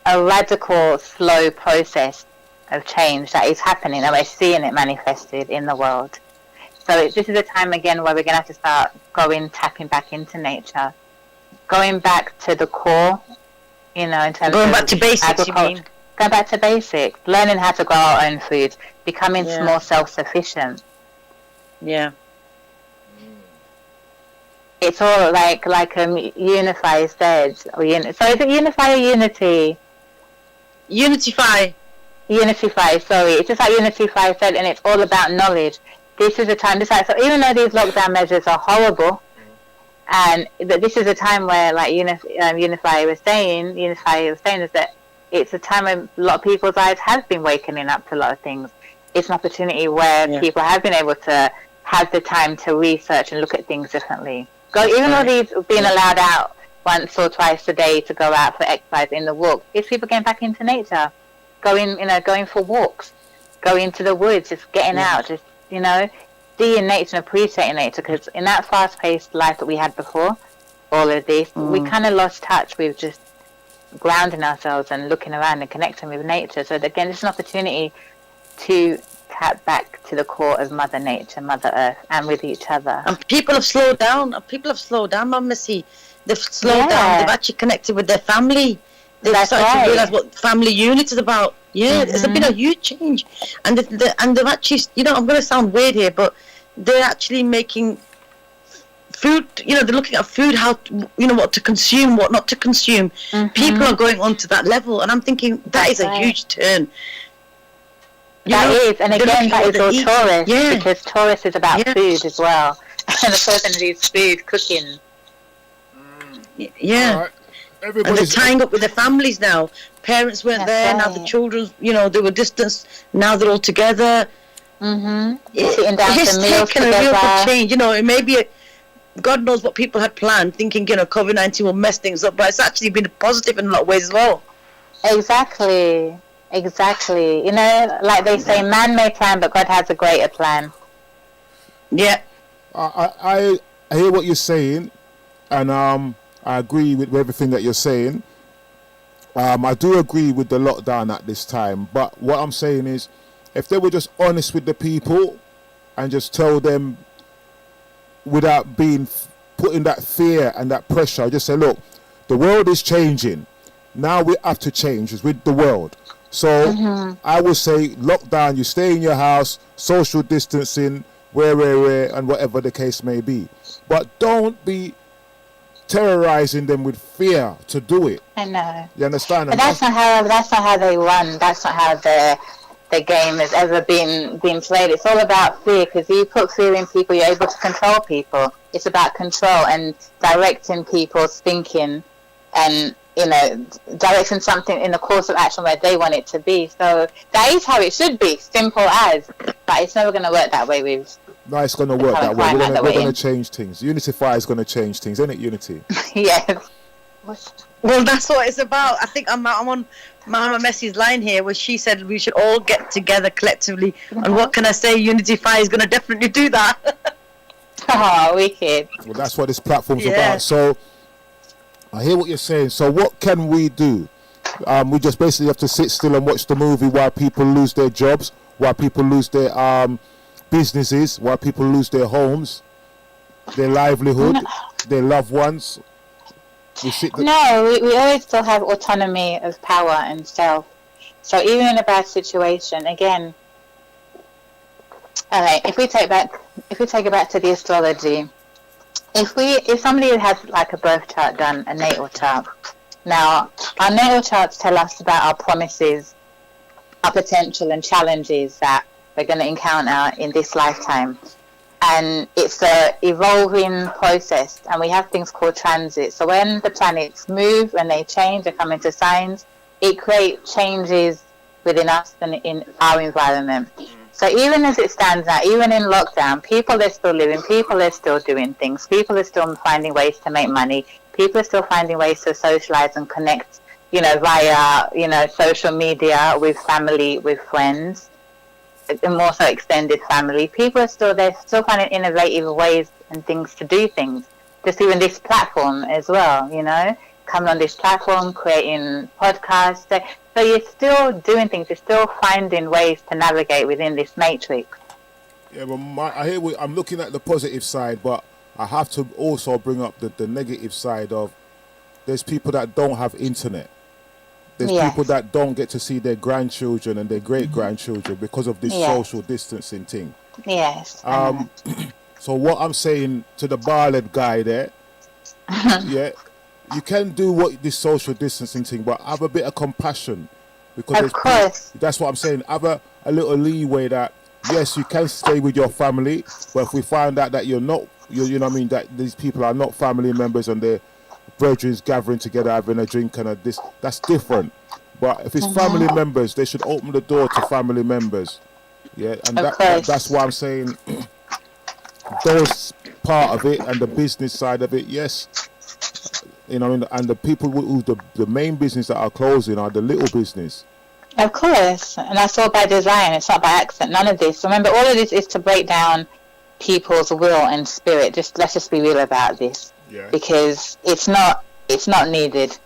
a radical, slow process of change that is happening, and we're seeing it manifested in the world. So this is a time again where we're going to have to start tapping back into nature, going back to the core, in terms of going back to basics. You mean? Going back to basics, learning how to grow our own food, becoming more self-sufficient. Yeah. It's all like Unityifyi said, so is it Unityifyi or Unity? Unityifyi, sorry. It's just like Unityifyi said, and it's all about knowledge. This is a time, so even though these lockdown measures are horrible, and this is a time where, like Unityifyi was saying, is that it's a time when a lot of people's eyes have been wakening up to a lot of things. It's an opportunity where people have been able to have the time to research and look at things differently. Even though these being allowed out once or twice a day to go out for exercise in the walk, it's people getting back into nature. Going for walks, going into the woods, just getting out, just, seeing nature and appreciating nature. Because in that fast-paced life that we had before, all of this, we kind of lost touch with just grounding ourselves and looking around and connecting with nature. So again, it's an opportunity to tap back to the core of Mother Nature, Mother Earth, and with each other. And people have slowed down. Mama C. They've slowed down. They've actually connected with their family. They've started to realise what family unit is about. Yeah, there's been a huge change, and they've actually, I'm going to sound weird here, but they're actually making food. They're looking at food, how what to consume, what not to consume. People are going on to that level, and I'm thinking that is a huge turn. That is, and again, that is all Taurus, because Taurus is about food as well, and the person who's food cooking. Yeah. All right. And they're Everybody's tying up with their families now. Parents weren't That's there. Now the right. children, they were distanced. Now they're all together. Sitting down It's for meals taken a real good together. change. It may be God knows what people had planned, thinking, COVID-19 will mess things up, but it's actually been positive in a lot of ways as well. Exactly. Like they say, man may plan, but God has a greater plan. Yeah. I hear what you're saying, and I agree with everything that you're saying. I do agree with the lockdown at this time, but what I'm saying is, if they were just honest with the people and just tell them without putting that fear and that pressure, just say, look, the world is changing. Now we have to change with the world. So I would say lockdown, you stay in your house, social distancing, where, and whatever the case may be. But don't be terrorizing them with fear to do it. I know. You understand? But that's not how they run. That's not how the game has ever been played. It's all about fear, because you put fear in people, you're able to control people. It's about control and directing people's thinking, and directing something in the course of action where they want it to be. So that is how it should be, simple as. But it's never going to work that way with. No, it's going to work that way. We're going to change things. Unityifyi is going to change things, isn't it, Unity? Yes. Well, that's what it's about. I think I'm on Mama Messi's line here, where she said we should all get together collectively. And what can I say? Unityifyi is going to definitely do that. Oh, wicked. Well, that's what this platform's about. So I hear what you're saying. So what can we do? We just basically have to sit still and watch the movie while people lose their jobs, while people lose their businesses, while people lose their homes, their livelihood, their loved ones. No, we always still have autonomy of power and self. So even in a bad situation, again, all right, if we take it back to the astrology, if somebody has like a birth chart done, a natal chart, now our natal charts tell us about our promises, our potential and challenges that we're going to encounter in this lifetime. And it's a evolving process, and we have things called transits. So when the planets move, when they change, they come into signs, it creates changes within us and in our environment. So even as it stands now, even in lockdown, people are still living, people are still doing things, people are still finding ways to make money, people are still finding ways to socialize and connect, via, social media, with family, with friends, and more so extended family. People are still finding innovative ways and things to do things. Just even this platform as well, coming on this platform, creating podcasts. So you're still doing things. You're still finding ways to navigate within this matrix. Yeah, but I'm looking at the positive side, but I have to also bring up the negative side of there's people that don't have internet. There's people that don't get to see their grandchildren and their great-grandchildren because of this social distancing thing. Yes. So what I'm saying to the Barlett guy there, you can do what this social distancing thing, but have a bit of compassion. Because of course. That's what I'm saying. Have a little leeway that, yes, you can stay with your family, but if we find out that you're not, you know what I mean, that these people are not family members and they're brethren gathering together having a drink and that's different. But if it's family members, they should open the door to family members. Yeah, and that's why I'm saying those part of it and the business side of it, yes. And the people who the main business that are closing are the little business. Of course, and that's all by design. It's not by accident. None of this. Remember, all of this is to break down people's will and spirit. Let's just be real about this. Yeah. Because it's not needed.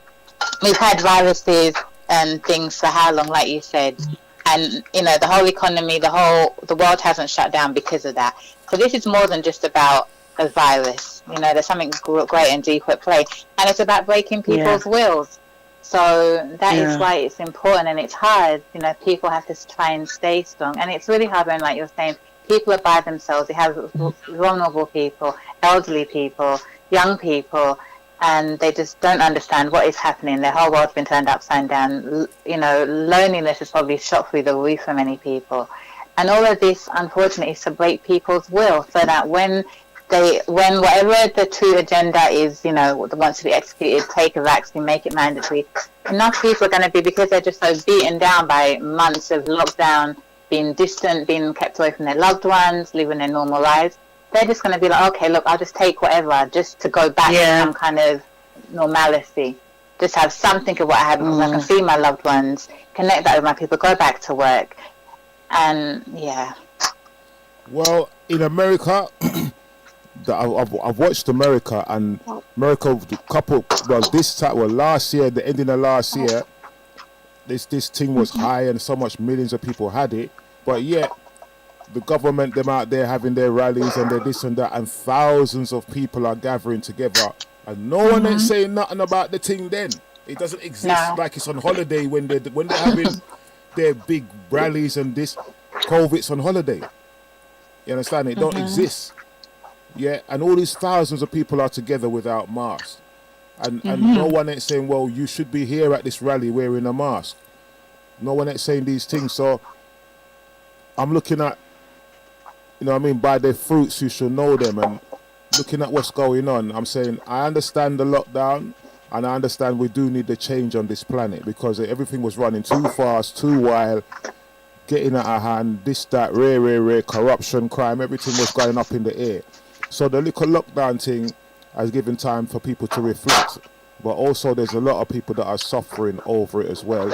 We've had viruses and things for how long, like you said, and the whole economy, the world hasn't shut down because of that. So this is more than just about a virus. There's something great and deep at play, and it's about breaking people's wills. So that is why it's important, and it's hard. People have to try and stay strong, and it's really hard when, like you're saying, people are by themselves. They have vulnerable people, elderly people, young people, and they just don't understand what is happening. Their whole world's been turned upside down. Loneliness is probably shot through the roof for many people. And all of this, unfortunately, is to break people's will, so that when when whatever the true agenda is, wants to be executed, take a vaccine, make it mandatory. Enough people are going to be, because they're just so beaten down by months of lockdown, being distant, being kept away from their loved ones, living their normal lives. They're just going to be like, okay, look, I'll just take whatever, just to go back to some kind of normalcy. Just have something of what I had, because I can see my loved ones, connect that with my people, go back to work, and Well, in America, I've watched America, and America last year, the ending of last year, this thing was high and so much millions of people had it, but yet the government, them out there having their rallies and their this and that, and thousands of people are gathering together, and no one ain't saying nothing about the thing. Then it doesn't exist like it's on holiday when they're having their big rallies and this. COVID's on holiday. You understand? It don't exist. Yeah, and all these thousands of people are together without masks, and no one ain't saying, well, you should be here at this rally wearing a mask. No one ain't saying these things. So I'm looking at, by their fruits you should know them, and looking at what's going on, I'm saying I understand the lockdown, and I understand we do need the change on this planet, because everything was running too fast, too wild, getting out of hand, this, that, rare, corruption, crime, everything was going up in the air. So the little lockdown thing has given time for people to reflect, but also there's a lot of people that are suffering over it as well,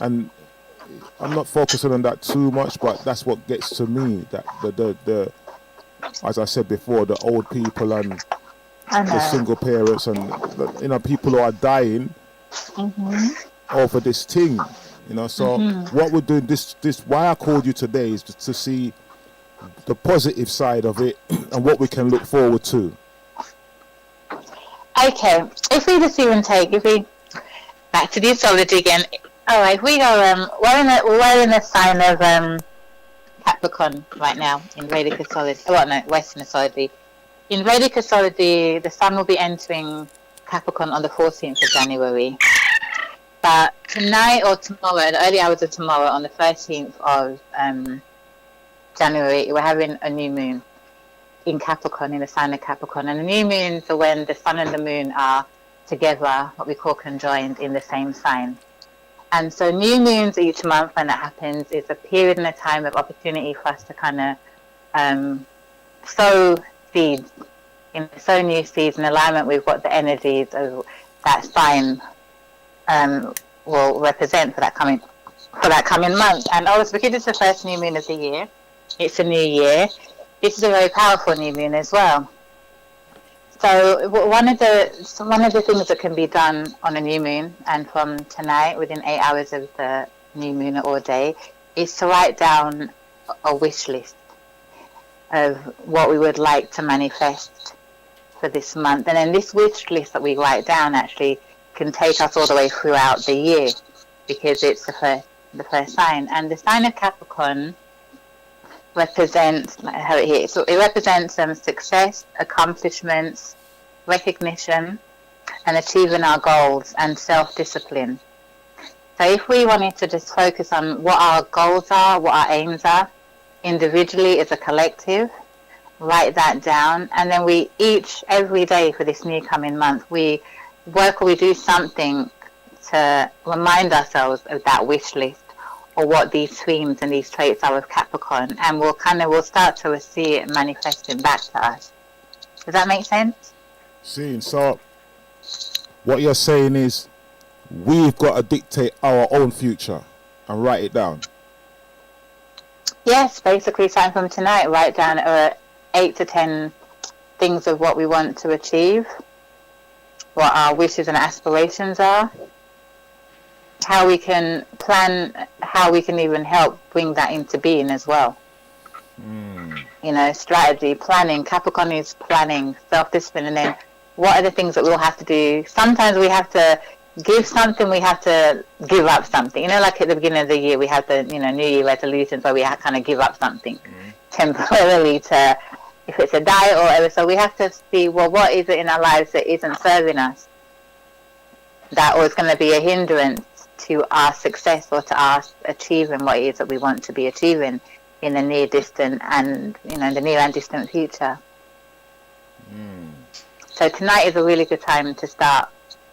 and I'm not focusing on that too much, but that's what gets to me, that the as I said before, the old people and the single parents, and people who are dying over this thing, so what we're doing, this why I called you today is to see the positive side of it and what we can look forward to. Okay, if we just even take, back to the astrology again. All right, we go. We're in a sign of Capricorn right now in Vedic astrology. Well, no, Western astrology. In Vedic astrology, the sun will be entering Capricorn on the 14th of January. But tonight or tomorrow, the early hours of tomorrow, on the 13th of January, we're having a new moon in Capricorn, in the sign of Capricorn. And the new moons are when the sun and the moon are together, what we call conjoined, in the same sign. And so new moons each month, when that happens, is a period and a time of opportunity for us to kind of sow seeds, sow new seeds in alignment with what the energies of that sign will represent for that coming month. And also, because it's the first new moon of the year, it's a new year, this is a very powerful new moon as well. So one of the things that can be done on a new moon, and from tonight, within 8 hours of the new moon or day, is to write down a wish list of what we would like to manifest for this month. And then this wish list that we write down actually can take us all the way throughout the year, because it's the first sign. And the sign of Capricorn represents, I have it here, so it represents success, accomplishments, recognition, and achieving our goals, and self-discipline. So if we wanted to just focus on what our goals are, what our aims are, individually as a collective, write that down, and then we every day for this new coming month, we work or we do something to remind ourselves of that wish list, or what these themes and these traits are of Capricorn, and we'll start to see it manifesting back to us. Does that make sense? So what you're saying is we've got to dictate our own future and write it down. Yes, basically, starting from tonight, write down 8 to 10 things of what we want to achieve, what our wishes and aspirations are, how we can plan, how we can even help bring that into being as well. Strategy, planning. Capricorn is planning, self-discipline, and then what are the things that we'll have to do? Sometimes we have to give something, we have to give up something. Like at the beginning of the year, we have the, New Year resolutions where we kind of give up something temporarily to, if it's a diet or whatever. So we have to see, well, what is it in our lives that isn't serving us? That was going to be a hindrance to our success or to us achieving what it is that we want to be achieving in the near distant and the near and distant future. So tonight is a really good time to start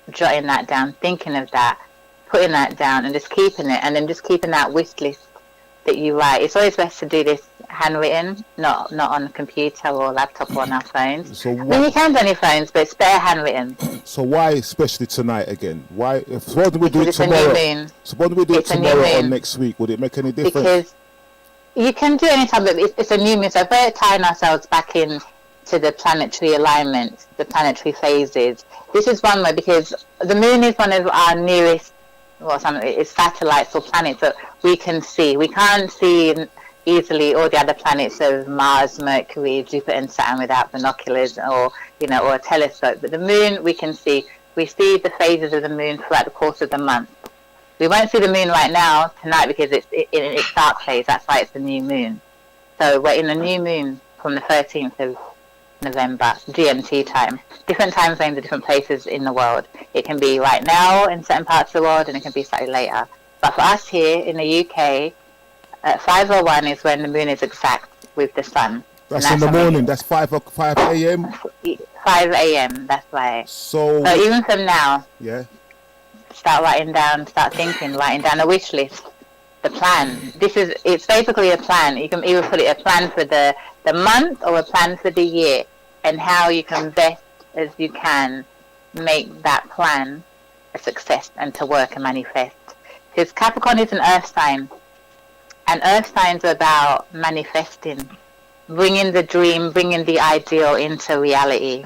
jotting that down, thinking of that, putting that down, and just keeping it, and then just keeping that wish list that you write. It's always best to do this handwritten, not on a computer or laptop or on our phones. So I mean, you can do on your phones, but it's better handwritten. So why especially tonight again? Why? Suppose we do it It's a tomorrow. new moon. Suppose we do it It's a new tomorrow or moon. next week. Would it make any difference? Because you can do it anytime, but it's a new moon. So if we're tying ourselves back in to the planetary alignment, the planetary phases, this is one way, because the moon is one of our nearest, it's satellites or planets that we can see. We can't see easily all the other planets of Mars, Mercury, Jupiter and Saturn without binoculars or a telescope. But the moon we can see. We see the phases of the moon throughout the course of the month. We won't see the moon right now tonight because it's in its dark phase. That's why it's the new moon. So we're in the new moon from the 13th of November, GMT time. Different time zones are different places in the world. It can be right now in certain parts of the world and it can be slightly later. But for us here in the UK, 5:01 is when the moon is exact with the sun. That's in the morning. That's 5 a.m. 5 a.m. That's right. So even from now, yeah. start writing down a wish list, the plan. It's basically a plan. You can either put it a plan for the month or a plan for the year, and how you can best as you can make that plan a success and to work and manifest. Because Capricorn is an earth sign, and earth signs are about manifesting, bringing the dream, bringing the ideal into reality.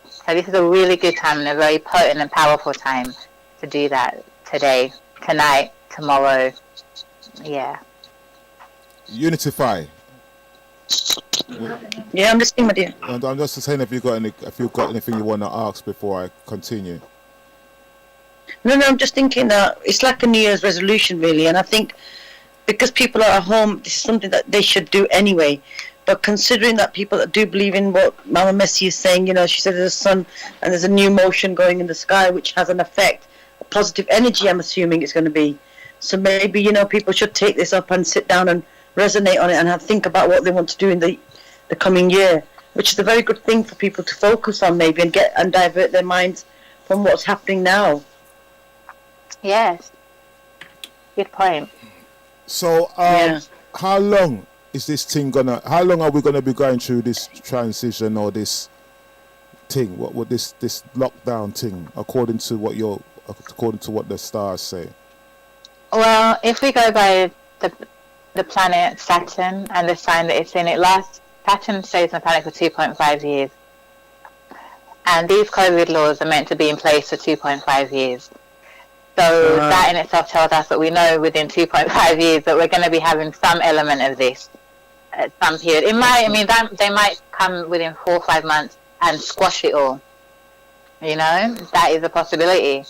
So this is a really good time and a very potent and powerful time to do that today, tonight, tomorrow. Yeah. Unityifyi. Yeah, I'm listening, my dear. And I'm just saying, if you've got anything you want to ask before I continue. No, I'm just thinking that it's like a New Year's resolution, really. And I think because people are at home, this is something that they should do anyway. But considering that people that do believe in what Maamae is saying, she said there's a sun and there's a new motion going in the sky, which has an effect, a positive energy, I'm assuming it's going to be. So maybe, people should take this up and sit down and resonate on it and think about what they want to do in the coming year, which is a very good thing for people to focus on maybe and divert their minds from what's happening now. Yes. Good point. So, how long is this thing how long are we gonna be going through this transition or this thing? What would this lockdown thing, according to what the stars say? Well, if we go by the planet Saturn and the sign that it's in, Saturn stays on the planet for 2.5 years. And these COVID laws are meant to be in place for 2.5 years. So that in itself tells us that we know within 2.5 years that we're going to be having some element of this at some period. They might come within 4 or 5 months and squash it all. That is a possibility.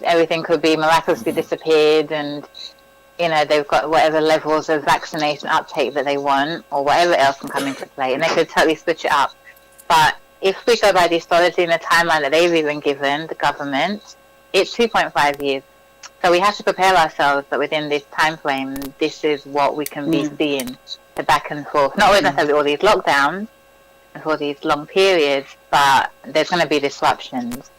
Everything could be miraculously disappeared, and they've got whatever levels of vaccination uptake that they want, or whatever else can come into play, and they could totally switch it up. But if we go by the astrology and the timeline that they've even given, the government, it's 2.5 years. So we have to prepare ourselves that within this time frame, this is what we can be seeing, the back and forth. Not always necessarily all these lockdowns and for these long periods, but there's going to be disruptions.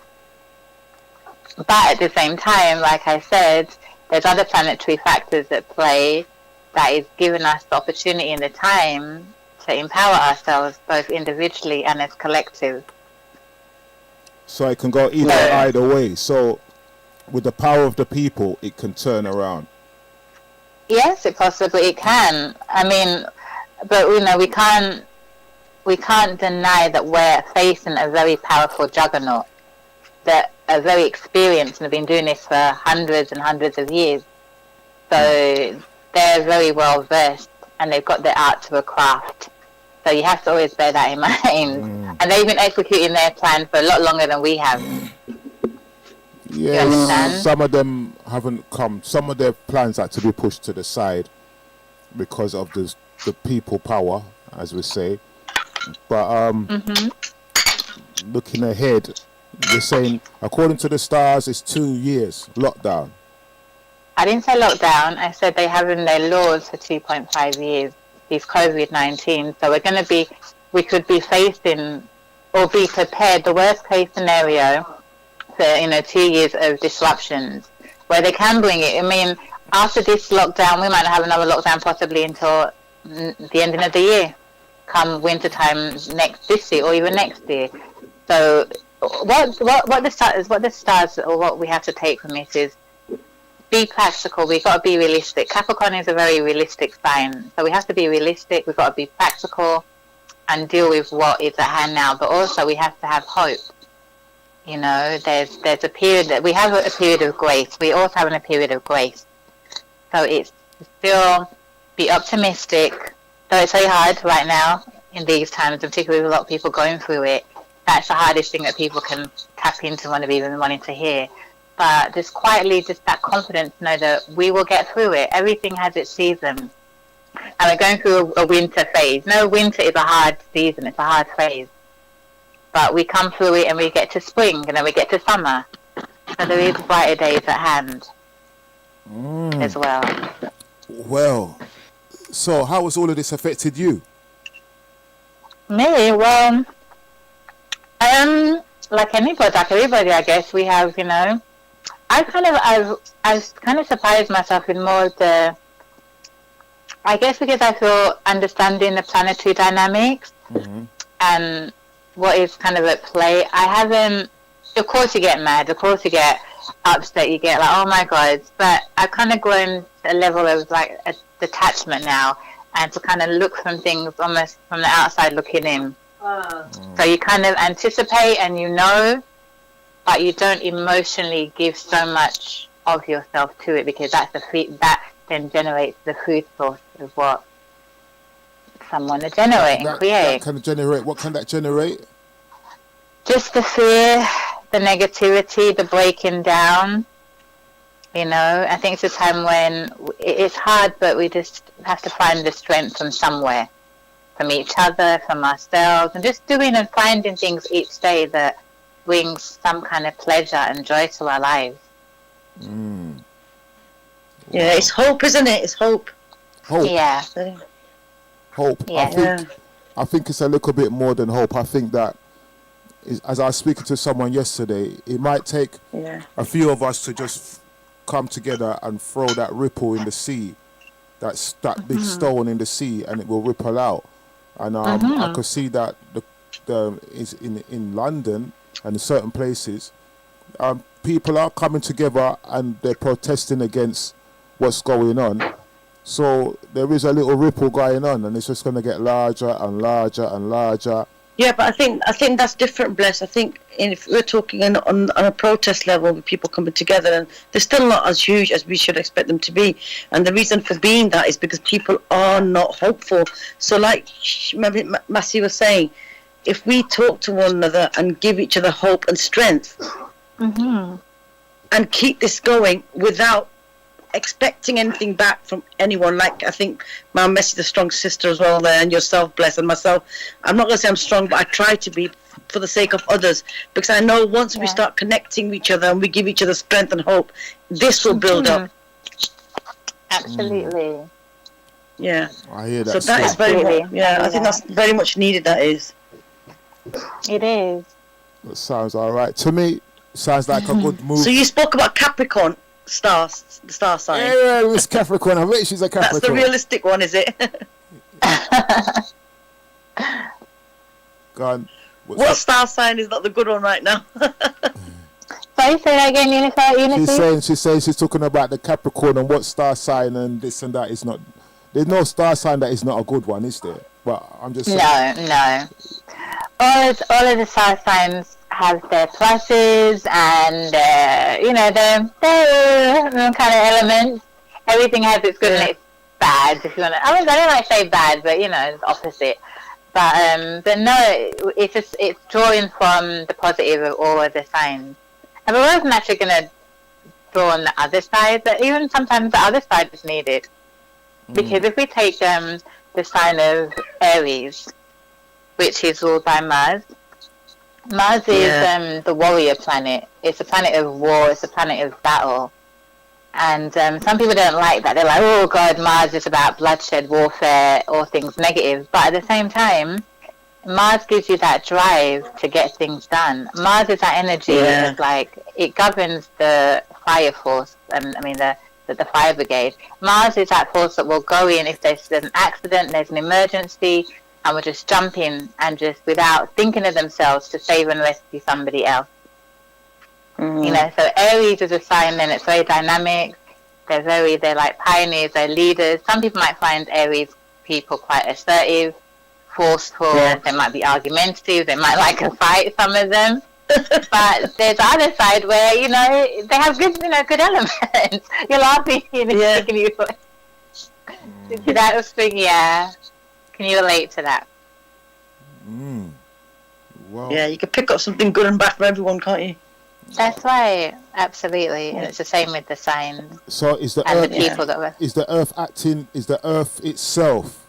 But at the same time, like I said, there's other planetary factors at play that is giving us the opportunity and the time to empower ourselves, both individually and as collective. So it can go either way. So with the power of the people, it can turn around. Yes, it can. But we can't deny that we're facing a very powerful juggernaut that are very experienced and have been doing this for hundreds and hundreds of years. So they're very well versed and they've got the art to a craft. So you have to always bear that in mind. And they've been executing their plan for a lot longer than we have. Yes, some of them haven't come. Some of their plans had to be pushed to the side because of the people power, as we say. But looking ahead, you're saying, according to the stars, it's 2 years lockdown. I didn't say lockdown. I said they have in their laws for 2.5 years, these COVID-19. So we're going to be we could be facing or be prepared the worst case scenario for 2 years of disruptions where they can bring it. I mean, after this lockdown, we might not have another lockdown possibly until the ending of the year, come winter time this year or even next year. So what the stars or what we have to take from it is be practical. We've got to be realistic. Capricorn is a very realistic sign, so we have to be realistic. We've got to be practical and deal with what is at hand now. But also we have to have hope. There's a period that we have a period of grace. We also have a period of grace. So it's still be optimistic. Though it's very hard right now in these times, particularly with a lot of people going through it. That's the hardest thing that people can tap into and even wanting to hear. But just quietly, just that confidence to know that we will get through it. Everything has its season. And we're going through a winter phase. No, winter is a hard season. It's a hard phase. But we come through it and we get to spring and then we get to summer. So there is brighter days at hand as well. Well, so how has all of this affected you? Me? Well, like everybody, I guess, we have, I've kind of surprised myself with more of the, I guess because I feel understanding the planetary dynamics and what is kind of at play. I haven't, of course you get mad, of course you get upset, you get like, oh my God, but I've kind of grown to a level of like a detachment now and to kind of look from things almost from the outside looking in. So you kind of anticipate and but you don't emotionally give so much of yourself to it because that then generates the food source of what someone to generate and create. That can generate. What can that generate? Just the fear, the negativity, the breaking down. I think it's a time when it's hard, but we just have to find the strength from somewhere. From each other, from ourselves, and just doing and finding things each day that brings some kind of pleasure and joy to our lives. Yeah, it's hope, isn't it? It's hope. Hope. Yeah. Hope. Yeah. I think it's a little bit more than hope. I think that, as I was speaking to someone yesterday, it might take a few of us to just come together and throw that ripple in the sea, that big stone in the sea, and it will ripple out. And I could see that is in London and in certain places, people are coming together and they're protesting against what's going on. So there is a little ripple going on, and it's just going to get larger and larger and larger. Yeah, but I think that's different, Bless. I think if we're talking on a protest level with people coming together, and they're still not as huge as we should expect them to be. And the reason for being that is because people are not hopeful. So like maybe Massey was saying, if we talk to one another and give each other hope and strength and keep this going without expecting anything back from anyone, like I think Maamae is a strong sister as well there, and yourself, Bless, and myself. I'm not going to say I'm strong, but I try to be for the sake of others, because I know once we start connecting with each other and we give each other strength and hope, this will build up. Absolutely. Yeah. I hear that. So that is very much, I think that's very much needed, that is. It is. That sounds all right. To me, sounds like a good move. So you spoke about Capricorn, the star sign. Yeah, it's Capricorn. I bet she's a Capricorn. That's the realistic one, is it? Go on. What star sign is not the good one right now? Sorry, say that again, Unity. She's saying she's talking about the Capricorn and what star sign and this and that is not. There's no star sign that is not a good one, is there? But I'm just saying. No. All of the star signs have their pluses and their kind of elements. Everything has its good and its bad. If you want to, I don't like to say bad, but it's opposite. But no, it's drawing from the positive of all of the signs. And we're always naturally going to draw on the other side, but even sometimes the other side is needed. Because if we take the sign of Aries, which is ruled by Mars. Mars is the warrior planet. It's a planet of war. It's a planet of battle. And some people don't like that. They're like, oh God, Mars is about bloodshed, warfare, all things negative. But at the same time, Mars gives you that drive to get things done. Mars is that energy of like, it governs the fire force, and I mean the fire brigade. Mars is that force that will go in if there's an accident, there's an emergency, and will just jump in and just without thinking of themselves to save and rescue somebody else. You know, so Aries is a sign, and it's very dynamic. They're like pioneers, they're leaders. Some people might find Aries people quite assertive, forceful, they might be argumentative, they might like a fight, some of them. But there's the other side where, you know, they have good, you know, good elements. You're laughing, you know, can you that was thing, Can you relate to that? Wow. Yeah, you can pick up something good and bad for everyone, can't you? That's right, absolutely. And it's the same with the signs. So is the and Earth, the people that were... is the Earth acting? Is the Earth itself?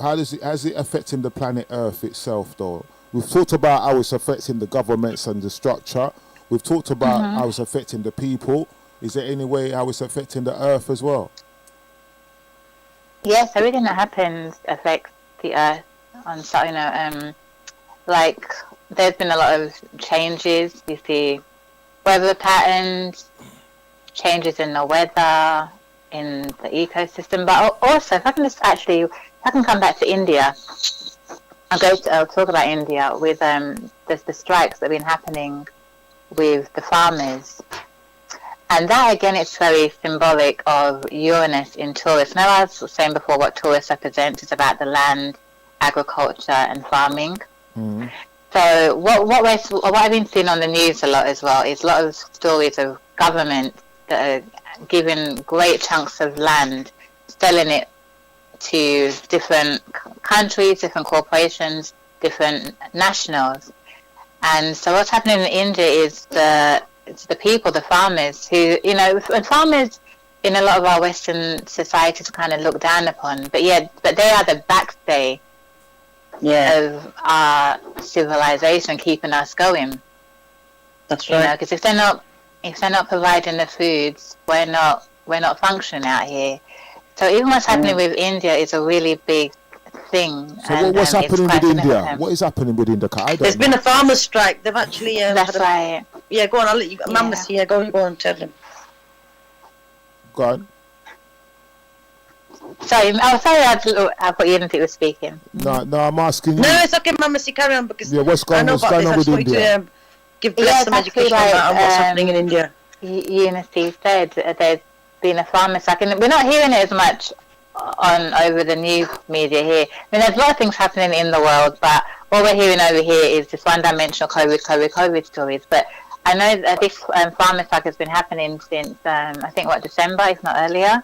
How's it affecting the planet Earth itself, though? We've talked about how it's affecting the governments and the structure. We've talked about how it's affecting the people. Is there any way how it's affecting the Earth as well? Yes, everything that happens affects the Earth. On so, you know, like there's been a lot of changes. You see weather patterns, changes in the weather, in the ecosystem. But also, if I can come back to India. I'll talk about India with there's the strikes that have been happening with the farmers. And that, again, it's very symbolic of Uranus in Taurus. Now, I was saying before what Taurus represents is about the land, agriculture, and farming. So what I've been seeing on the news a lot as well is a lot of stories of governments that are giving great chunks of land, selling it to different countries, different corporations, different nationals. And so what's happening in India is it's the people, the farmers, who, you know, and farmers in a lot of our Western societies kind of look down upon, but they are the backstay of our civilization, keeping us going. That's right. You know, because if they're not providing the foods, we're not functioning out here. So even what's happening with India is a really big thing. So what's happening with India? What is happening with India? There's been a farmers' strike. They've actually... That's right. Yeah, go on. I'll let you... Mama's here. Go on, tell them. Go on. Sorry, I thought Unity was speaking. No, I'm asking you. No, it's okay, Mama's, carry on, because what's going on with India? Give some education about what's happening in India. Unity said there's been a farmer strike, and we're not hearing it as much over the news media here. I mean, there's a lot of things happening in the world, but what we're hearing over here is just one-dimensional COVID stories. But I know that this farmer strike has been happening since, I think, December, if not earlier.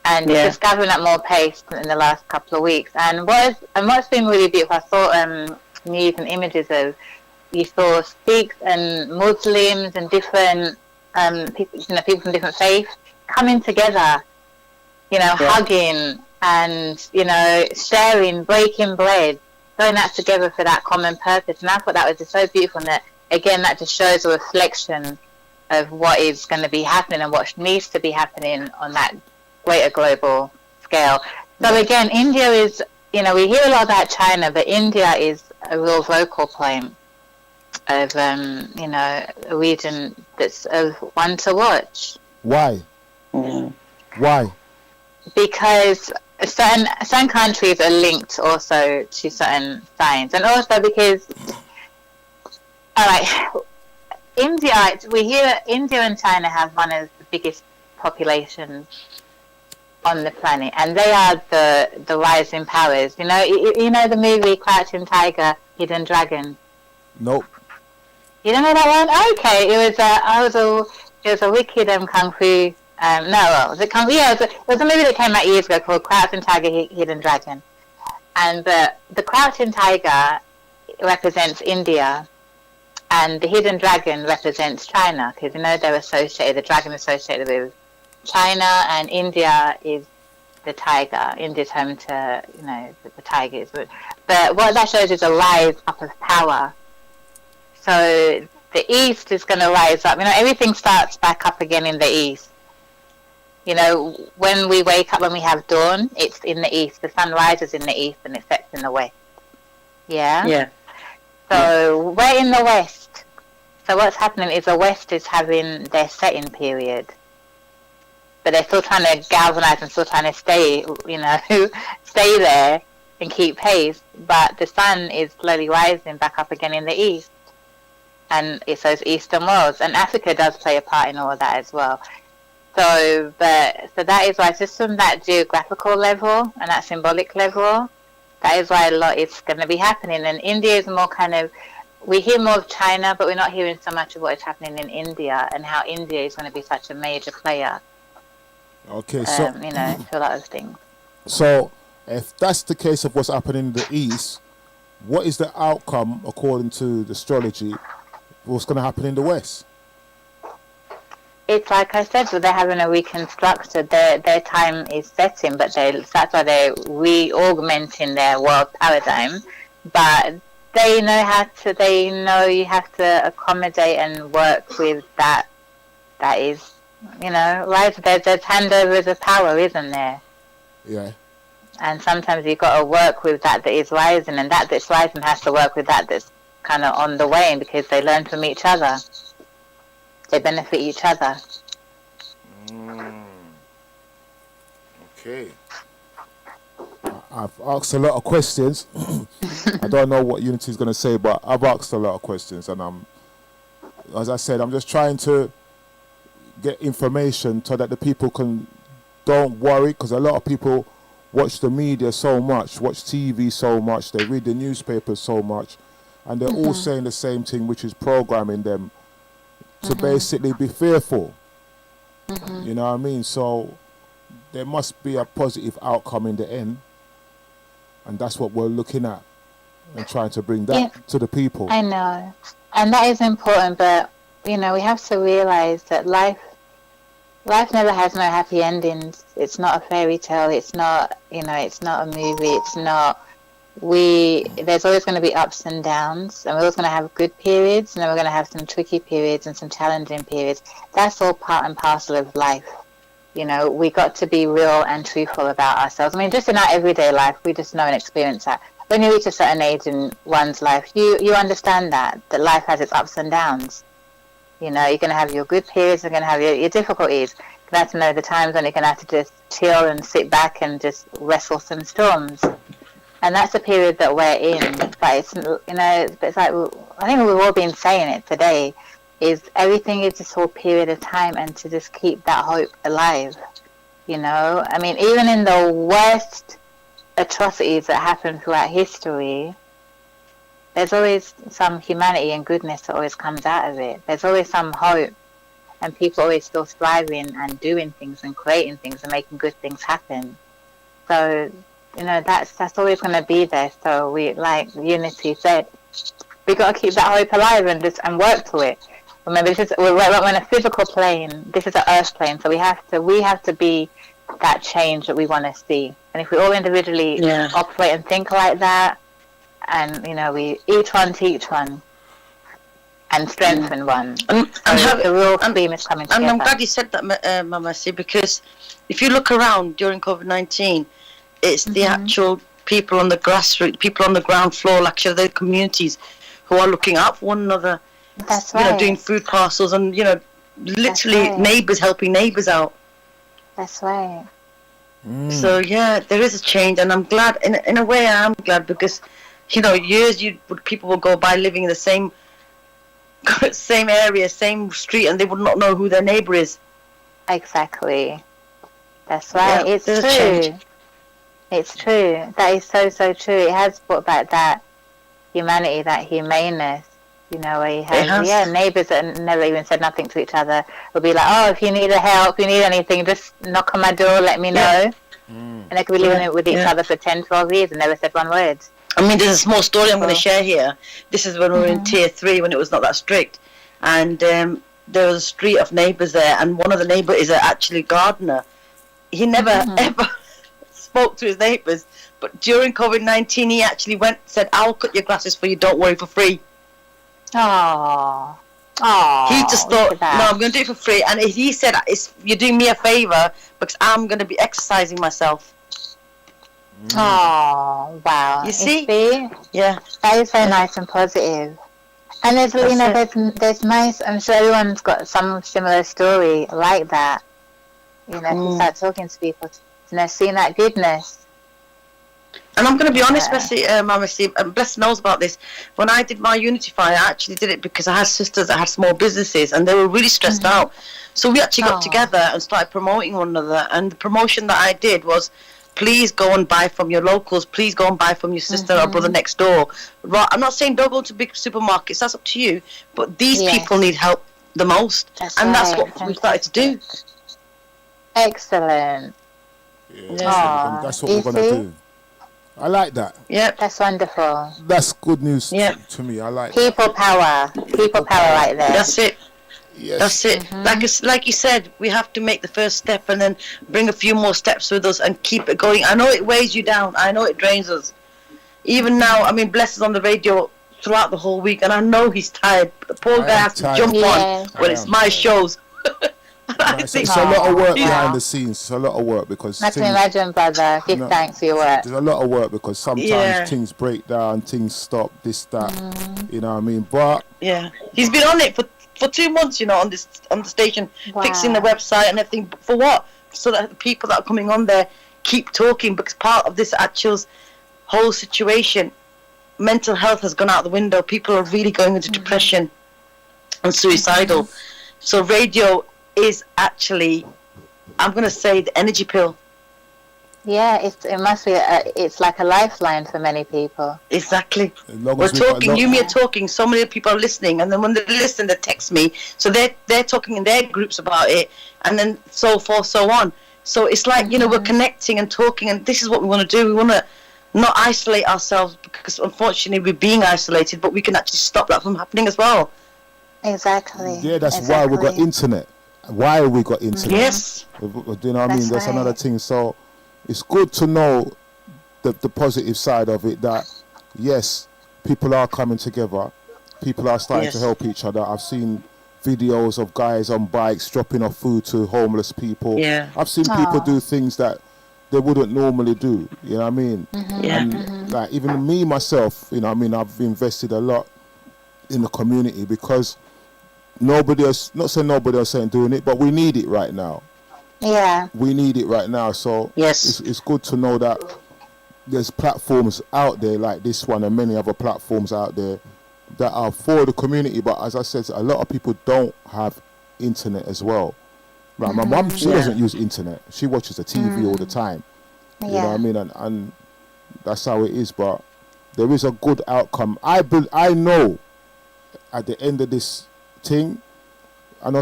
And it's just gathering up more pace in the last couple of weeks. And what's been really beautiful, I saw news and images of, you saw Sikhs and Muslims and different people, you know, people from different faiths coming together, you know, hugging and, you know, sharing, breaking bread, going out together for that common purpose. And I thought that was just so beautiful. And that, again, that just shows a reflection of what is going to be happening and what needs to be happening on that greater global scale. So again, India is, you know, we hear a lot about China, but India is a real vocal point of, you know, a region that's one to watch. Why? Why? Because certain countries are linked also to certain signs, and also because, all right, India, we hear India and China have one of the biggest populations on the planet, and they are the rising powers. You know the movie Crouching Tiger, Hidden Dragon? Nope. You don't know that one? Okay, it was a wicked kung fu. Was it kung fu? Yeah, it was a movie that came out years ago called Crouching Tiger, Hidden Dragon, and the Crouching Tiger represents India, and the Hidden Dragon represents China, because you know they're associated. The dragon is associated with China, and India is the tiger. India's home to, you know, the tigers. But what that shows is a rise up of power. So the East is going to rise up. You know, everything starts back up again in the East. You know, when we wake up, when we have dawn, it's in the East. The sun rises in the East and it sets in the West. Yeah. Yeah. So we're in the West. So what's happening is the West is having their setting period, but they're still trying to galvanize and still trying to stay, stay there and keep pace. But the sun is slowly rising back up again in the East, and it's those Eastern worlds, and Africa does play a part in all of that as well. So that is why, just from that geographical level and that symbolic level, that is why a lot is going to be happening. And India is more kind of, we hear more of China, but we're not hearing so much of what is happening in India and how India is going to be such a major player. Okay, so for a lot of things. So, if that's the case of what's happening in the East, what is the outcome according to the astrology? What's going to happen in the West? It's like I said, they're having a reconstruction. Their time is setting, but that's why they're re-augmenting their world paradigm. But they know you have to accommodate and work with that. That is, right? There's handovers of power, isn't there? Yeah. And sometimes you've got to work with that is rising, and that's rising has to work with that's kind of on the way, because they learn from each other. They benefit each other. Okay. I've asked a lot of questions. I don't know what Unity is going to say, but I've asked a lot of questions, and as I said, I'm just trying to get information so that the people don't worry, because a lot of people watch the media so much, watch TV so much, they read the newspapers so much, and they're all saying the same thing, which is programming them to basically be fearful. You know what I mean? So there must be a positive outcome in the end, and that's what we're looking at and trying to bring that to the people. I know, and that is important, but we have to realize that life never has no happy endings. It's not a fairy tale. It's not, it's not a movie. It's not. There's always going to be ups and downs, and we're always going to have good periods, and then we're going to have some tricky periods and some challenging periods. That's all part and parcel of life. We got to be real and truthful about ourselves. I mean, just in our everyday life, we just know and experience that. When you reach a certain age in one's life, you understand that life has its ups and downs. You're going to have your good periods, you're going to have your difficulties. You're going to have to know the times when you're going to have to just chill and sit back and just wrestle some storms. And that's the period that we're in. But it's, it's like, I think we've all been saying it today, is everything is just a period of time, and to just keep that hope alive. I mean, even in the worst atrocities that happen throughout history, there's always some humanity and goodness that always comes out of it. There's always some hope, and people always still striving and doing things and creating things and making good things happen. So, that's always going to be there. So we, like Unity said, we got to keep that hope alive and work to it. Remember, we're on a physical plane. This is an earth plane, so we have to be that change that we want to see. And if we all individually operate and think like that, and we each one teach one and strengthen one, and the real theme is coming together. And I'm glad you said that, Maamae, because if you look around during COVID-19, it's the actual people on the grassroots, people on the ground floor, like the communities, who are looking out for one another. That's right. Doing food parcels and literally neighbours helping neighbours out. That's right. So there is a change, and I'm glad. In a way, I am glad, because years people will go by living in the same area, same street, and they would not know who their neighbour is. Exactly. That's right. Yeah, it's true. It's true. That is so true. It has brought back that humanity, that humaneness. Where you have neighbours that never even said nothing to each other will be like, oh, if you need help, you need anything, just knock on my door, let me know. And they could be living with each other for 10, 12 years and never said one word. I mean, there's a small story I'm going to share here. This is when we were in Tier 3, when it was not that strict. And there was a street of neighbours there, and one of the neighbours is actually a gardener. He never, ever spoke to his neighbours. But during COVID-19, he actually said, I'll cut your grasses for you, don't worry, for free. Oh, he just thought, no, I'm going to do it for free. And he said, you're doing me a favour because I'm going to be exercising myself. Oh, wow. You see? Yeah. That is very nice and positive. And there's, you know, there's nice, I'm sure everyone's got some similar story like that. You know, if you start talking to people, you know, seeing that goodness. And I'm going to be honest, Maamae, and Bless knows about this. When I did my Unityifyi, I actually did it because I had sisters that had small businesses and they were really stressed out. So we actually got together and started promoting one another. And the promotion that I did was, please go and buy from your locals. Please go and buy from your sister or brother next door. Right, I'm not saying don't go to big supermarkets. That's up to you. But these people need help the most. That's what we started to do. Excellent. Yeah, that's what we're going to do. I like that. Yeah, that's wonderful. That's good news to me. I like people power. People power like that. That's it. Yes. That's it. Like you said, we have to make the first step and then bring a few more steps with us and keep it going. I know it weighs you down. I know it drains us. Even now, I mean, Bless is on the radio throughout the whole week, and I know he's tired. The poor guy has to jump on when it's my shows. It's a lot of work behind the scenes. It's a lot of work because I can imagine, brother. Give thanks for your work. There's a lot of work because sometimes things break down, things stop, this, that. You know what I mean? But he's been on it for 2 months, you know, on the station, fixing the website and everything. For what? So that the people that are coming on there keep talking, because part of this actual whole situation, mental health has gone out the window. People are really going into depression and suicidal. So radio is actually, I'm going to say, the energy pill. Yeah, it must be. It's like a lifeline for many people. Exactly. We're talking. You and me are talking. So many people are listening, and then when they listen, they text me. So they're talking in their groups about it, and then so forth, so on. So it's like we're connecting and talking, and this is what we want to do. We want to not isolate ourselves because unfortunately we're being isolated, but we can actually stop that from happening as well. Exactly. Yeah, that's why we got internet. Why we got internet? Yes. You know what I mean? That's another thing. So it's good to know the positive side of it, that yes, people are coming together, people are starting to help each other. I've seen videos of guys on bikes dropping off food to homeless people. I've seen people do things that they wouldn't normally do, you know what I mean? And like even me myself, you know what I mean, I've invested a lot in the community because nobody else, not saying nobody else ain't doing it, but we need it right now. Yeah. We need it right now. So it's good to know that there's platforms out there like this one and many other platforms out there that are for the community. But as I said, a lot of people don't have internet as well. Like my mum, she doesn't use internet. She watches the TV all the time. You know what I mean? And that's how it is. But there is a good outcome. I know at the end of this thing, I know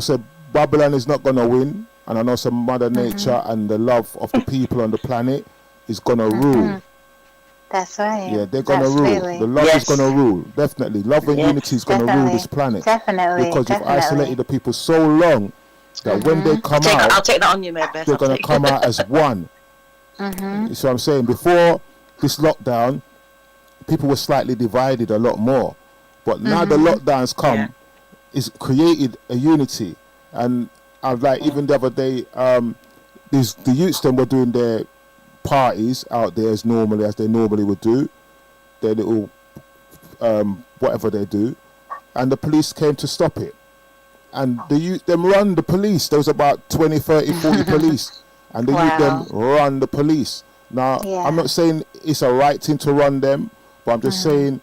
Babylon is not going to win, and I know Mother Nature and the love of the people on the planet is going to rule. That's right. Yeah, they're going to rule. Really. The love is going to rule. Definitely. Love and unity is going to rule this planet. Definitely. Because you've isolated the people so long that when they come out, I'll take that on you, mate. They're going to come out as one. You see what I'm saying? Before this lockdown, people were slightly divided a lot more. But now the lockdowns come, it's created a unity. And I've like, even the other day, the youths then were doing their parties out there as they normally would do, their little whatever they do, and the police came to stop it. And the youth them run the police. There was about 20, 30, 40 police. And the youth them run the police. Now, I'm not saying it's a right thing to run them, but I'm just saying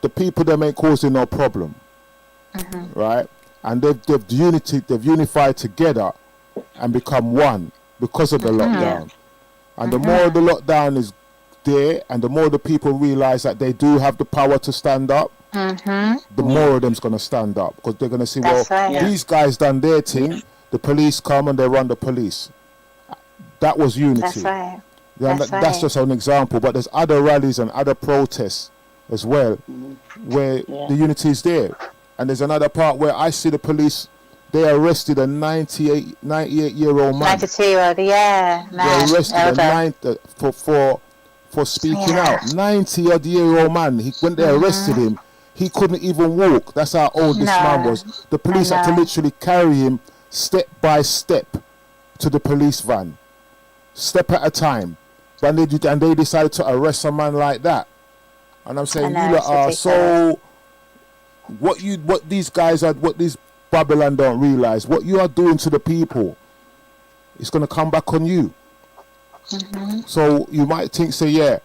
the people them ain't causing no problem. Right? And they've unified together and become one because of the lockdown. And the more the lockdown is there and the more the people realize that they do have the power to stand up, the more of them's going to stand up, because they're going to see, these guys done their thing, the police come and they run the police. That was unity. That's right. That's just an example, but there's other rallies and other protests as well where the unity is there. And there's another part where I see the police, they arrested a 98-year-old man. 92-year-old, They arrested for speaking out. 90-odd-year-old man. When they arrested him, he couldn't even walk. That's how old this man was. The police had to literally carry him step by step to the police van, step at a time. But they decided to arrest a man like that. And I'm saying, I know, you lot it's are ridiculous. so... What these guys are, what these Babylon don't realize, what you are doing to the people, it's going to come back on you. So you might think, say, yeah,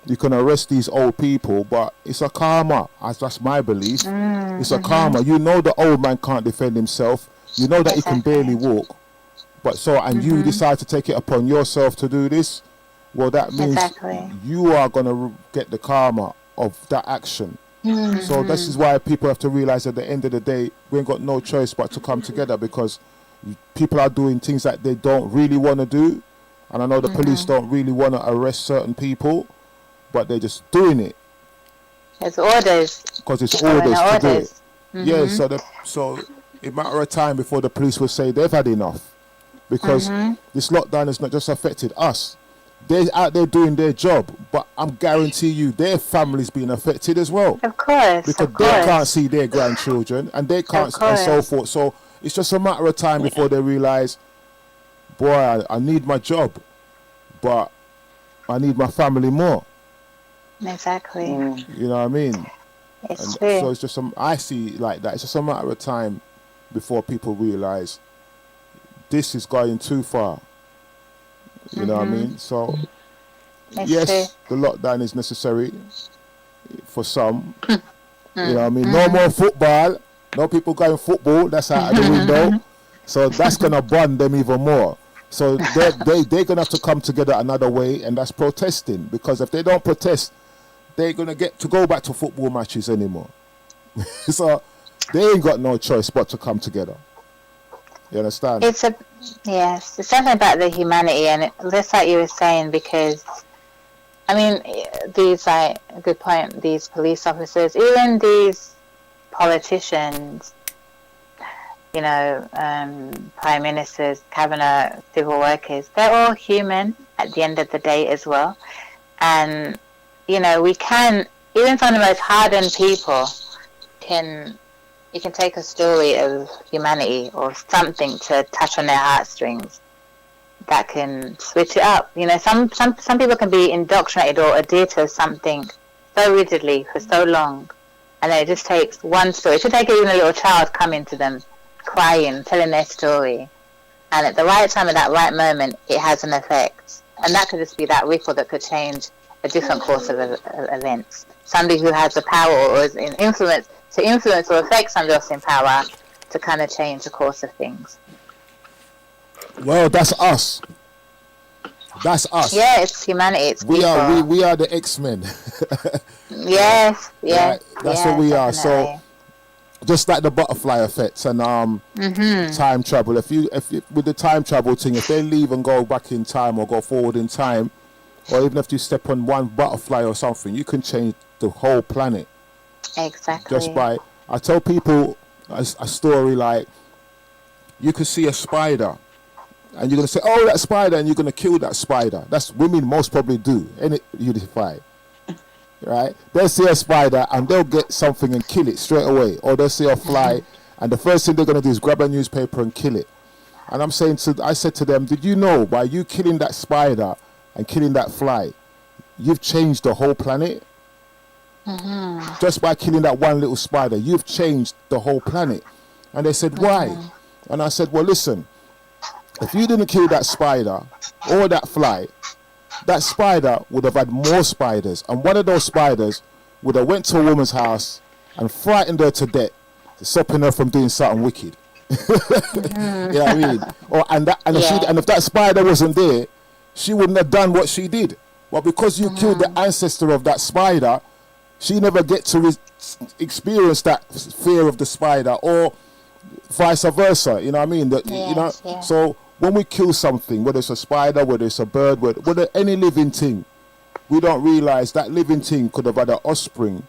you can arrest these old people, but it's a karma, as that's my belief. It's a karma. You know the old man can't defend himself. You know that he can barely walk. But you decide to take it upon yourself to do this. Well, that means you are going to get the karma of that action. So this is why people have to realize at the end of the day, we ain't got no choice but to come together, because people are doing things that they don't really want to do. And I know the police don't really want to arrest certain people, but they're just doing it. It's orders. Because it's orders to do it. Yeah, so it matter of time before the police will say they've had enough. Because this lockdown has not just affected us. They're out there doing their job, but I'm guarantee you their family's been affected as well. Of course. Because they can't see their grandchildren, and they can't, and so forth. So it's just a matter of time before they realize, boy, I need my job, but I need my family more. Exactly. You know what I mean? It's true. So it's just I see it like that. It's just a matter of time before people realize this is going too far. You know what I mean? So, yes, the lockdown is necessary for some. You know what I mean? No more football. No people going football. That's out of the window. So that's going to bond them even more. So they're going to have to come together another way, and that's protesting. Because if they don't protest, they're going to get to go back to football matches anymore. So they ain't got no choice but to come together. You understand? It's something about the humanity, and just like you were saying, because I mean, these, like, a good point, these police officers, even these politicians, you know, prime ministers, cabinet, civil workers, they're all human at the end of the day as well. And you know, we can, even from the most hardened people, you can take a story of humanity or something to touch on their heartstrings that can switch it up. You know, some people can be indoctrinated or adhere to something so rigidly for so long, and then it just takes one story. It should take even a little child coming to them, crying, telling their story, and at the right time, at that right moment, it has an effect. And that could just be that ripple that could change a different course of events. Somebody who has the power or is in influence to influence or affect somebody else in power to kind of change the course of things. Well, that's us. That's us. Yeah, it's humanity. It's people. We are the X-Men. Yes. Right? That's what we are. So, just like the butterfly effects and time travel. If you with the time travel thing, if they leave and go back in time or go forward in time, or even if you step on one butterfly or something, you can change the whole planet. Exactly. Just by, I tell people a story like, you could see a spider, and you're gonna say, "Oh, that spider," and you're gonna kill that spider. That's women most probably do. Any Unityifyi, right? They'll see a spider and they'll get something and kill it straight away, or they'll see a fly, and the first thing they're gonna do is grab a newspaper and kill it. And I said to them, "Did you know by you killing that spider and killing that fly, you've changed the whole planet? Just by killing that one little spider, you've changed the whole planet." And they said, "Why?" And I said, "Well, listen, if you didn't kill that spider or that fly, that spider would have had more spiders, and one of those spiders would have went to a woman's house and frightened her to death, stopping her from doing something wicked." You know what I mean? And if that spider wasn't there, she wouldn't have done what she did. But because you killed the ancestor of that spider, she never get to experience that fear of the spider, or vice versa. You know what I mean? So when we kill something, whether it's a spider, whether it's a bird, whether any living thing, we don't realize that living thing could have had an offspring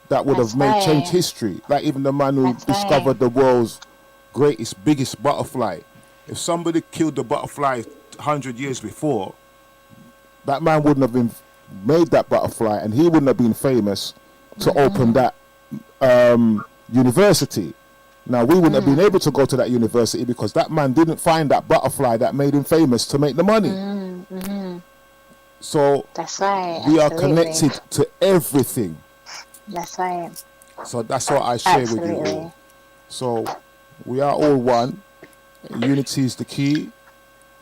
that would have changed history. Like even the man who discovered the world's biggest butterfly. If somebody killed the butterfly 100 years before, that man wouldn't have been made that butterfly, and he wouldn't have been famous to open that university. Now, we wouldn't have been able to go to that university because that man didn't find that butterfly that made him famous to make the money. So That's right. we are Absolutely. connected to everything. That's right. So that's what I share with you Absolutely. all. So we are all one. Unity is the key,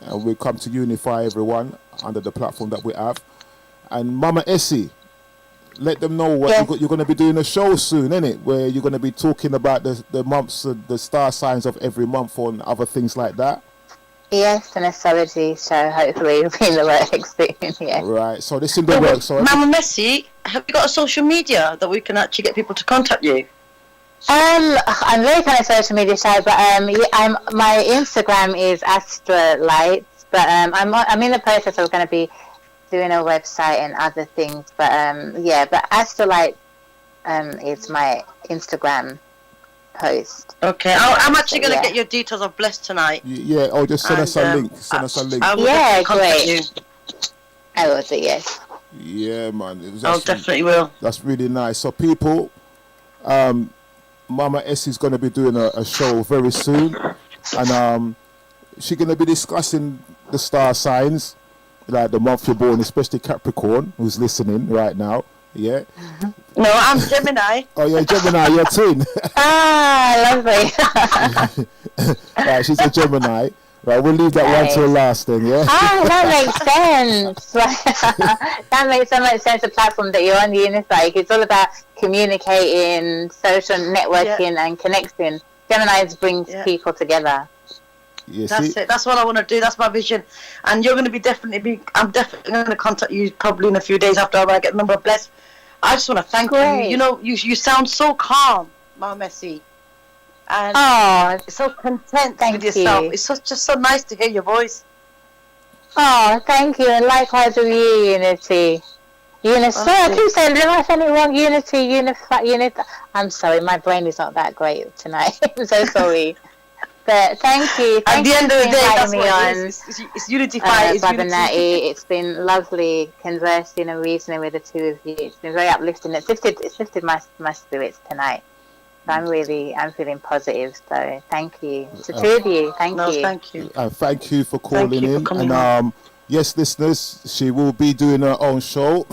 and we come to unify everyone under the platform that we have. And Mama Essie, let them know what you're going to be doing a show soon, innit? Where you're going to be talking about the months, the star signs of every month, and other things like that. Yes, an astrology show. Hopefully, will be in the works soon. Yeah. Right. So this in the works. So Mama Messi, have you got a social media that we can actually get people to contact you? I'm very kind of social media shy, but my Instagram is astrolights, but I'm in the process of going to be doing a website and other things, but but astrolight is my Instagram post. Okay, I'm actually going to get your details of Bless tonight. Yeah, or just send us a link. Send us a link. I will contact you. I will do, yes. Yeah, man. I definitely will. That's really nice. So people, Mama S is going to be doing a show very soon, and she's going to be discussing the star signs, like the month you're born, especially Capricorn, who's listening right now. Yeah. No, I'm Gemini. Oh, you're Gemini. You're twin. Lovely. Right, she's a Gemini. Right, we'll leave that one till last then, yeah? That makes sense. That makes so much sense, the platform that you're on, Unityifyi. It's all about communicating, social networking and connecting. Geminis brings people together. That's it. That's what I want to do. That's my vision. And you're going to I'm definitely going to contact you probably in a few days after I get the number of Bless. I just want to thank you. You know, you sound so calm, Mama Messi. And so content with yourself. It's just so nice to hear your voice. Oh, thank you. And likewise with you, Unity. I keep saying, did I say it wrong? Unity. I'm sorry, my brain is not that great tonight. I'm so sorry. But thank you. At the end of the day, that's me what it is. It's Unityifyi. Brother Natty, it's been lovely conversing and reasoning with the two of you. It's been very uplifting. It's lifted my spirits tonight. So I'm feeling positive. So thank you to two of you. Thank you. Thank you. Thank you for calling in. And yes, listeners, she will be doing her own show,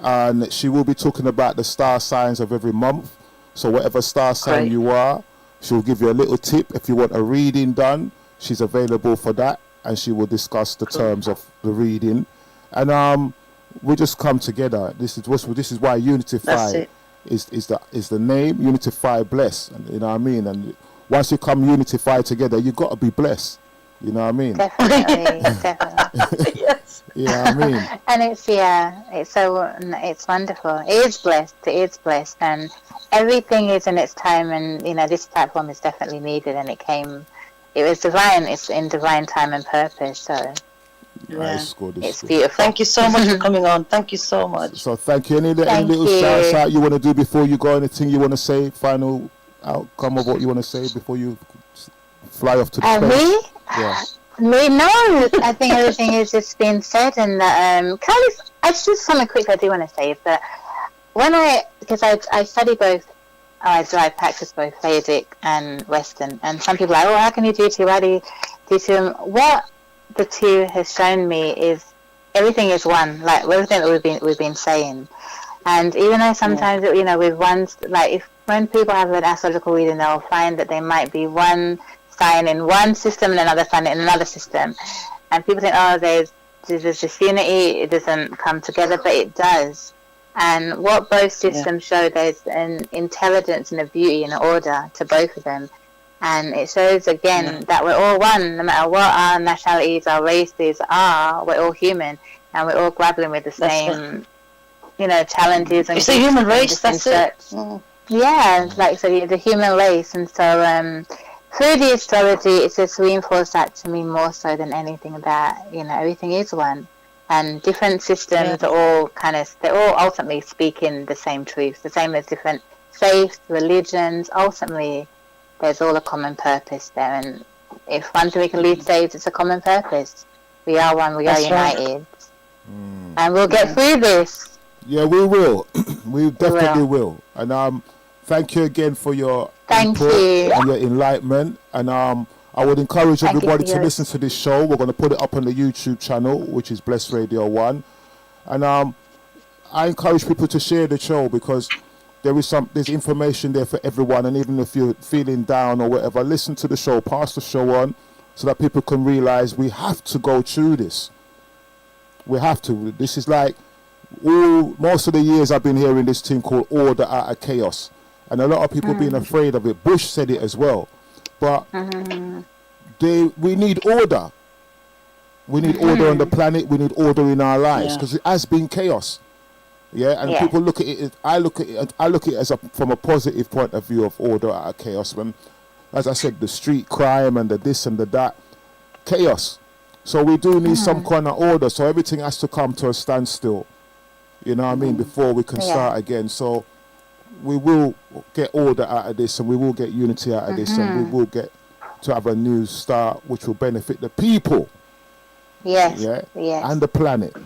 and she will be talking about the star signs of every month. So whatever star sign you are, she'll give you a little tip. If you want a reading done, she's available for that, and she will discuss the terms of the reading. And we just come together. This is why Unityifyi is the name. Unityifyi bless. You know what I mean? And once you come Unityifyi together, you got to be blessed. You know what I mean? Definitely. Yes. Yeah, I mean. And it's wonderful. It is blessed, and everything is in its time. And this platform is definitely needed, and it was divine. It's in divine time and purpose. So it's good. It's beautiful. Thank you so much for coming on. Thank you so much. So thank you. Any little shouts out you want to do before you go? Anything you want to say? Final outcome of what you want to say before you fly off to the space? Me? Yeah. Me? No. I think everything has just been said. And it's just something quick I do want to say is that because I study both. I practice both Vedic and Western. And some people are like, how can you do two? Why do you do two? What the two has shown me is everything is one, like everything that we've been saying. And even though sometimes with ones, like when people have an astrological reading, they'll find that they might be one sign in one system and another sign in another system, and people think, there's this unity, it doesn't come together, but it does. And what both systems show, there's an intelligence and a beauty and an order to both of them. And it shows again that we're all one, no matter what our nationalities, our races are. We're all human, and we're all grappling with the same, challenges. And it's a human race. That's it. Yeah, the human race. And so through the astrology, it's just reinforced that to me more so than anything that everything is one, and different systems are all they're all ultimately speaking the same truths, the same as different faiths, religions. Ultimately, there's all a common purpose there, and if one thing we can lead saves, it's a common purpose. We are one, we are united, and we'll get through this. Yeah, we will. We definitely will. And thank you again for your input and your enlightenment. And I would encourage everybody to listen to this show. We're going to put it up on the YouTube channel, which is Bless Radio 1. And I encourage people to share the show, because there's information there for everyone. And even if you're feeling down or whatever, listen to the show, pass the show on, so that people can realize we have to go through this. We have to. This is like most of the years I've been hearing this thing called order out of chaos, and a lot of people being afraid of it. Bush said it as well, but we need order. We need order on the planet. We need order in our lives, because it has been chaos. Yeah, and people look at it. I look at it as from a positive point of view of order out of chaos. When, as I said, the street crime and the this and the that, chaos. So we do need some kind of order. So everything has to come to a standstill. You know what I mean? Before we can start again. So we will get order out of this, and we will get unity out of this, and we will get to have a new start, which will benefit the people. Yes. Yeah. Yes. And the planet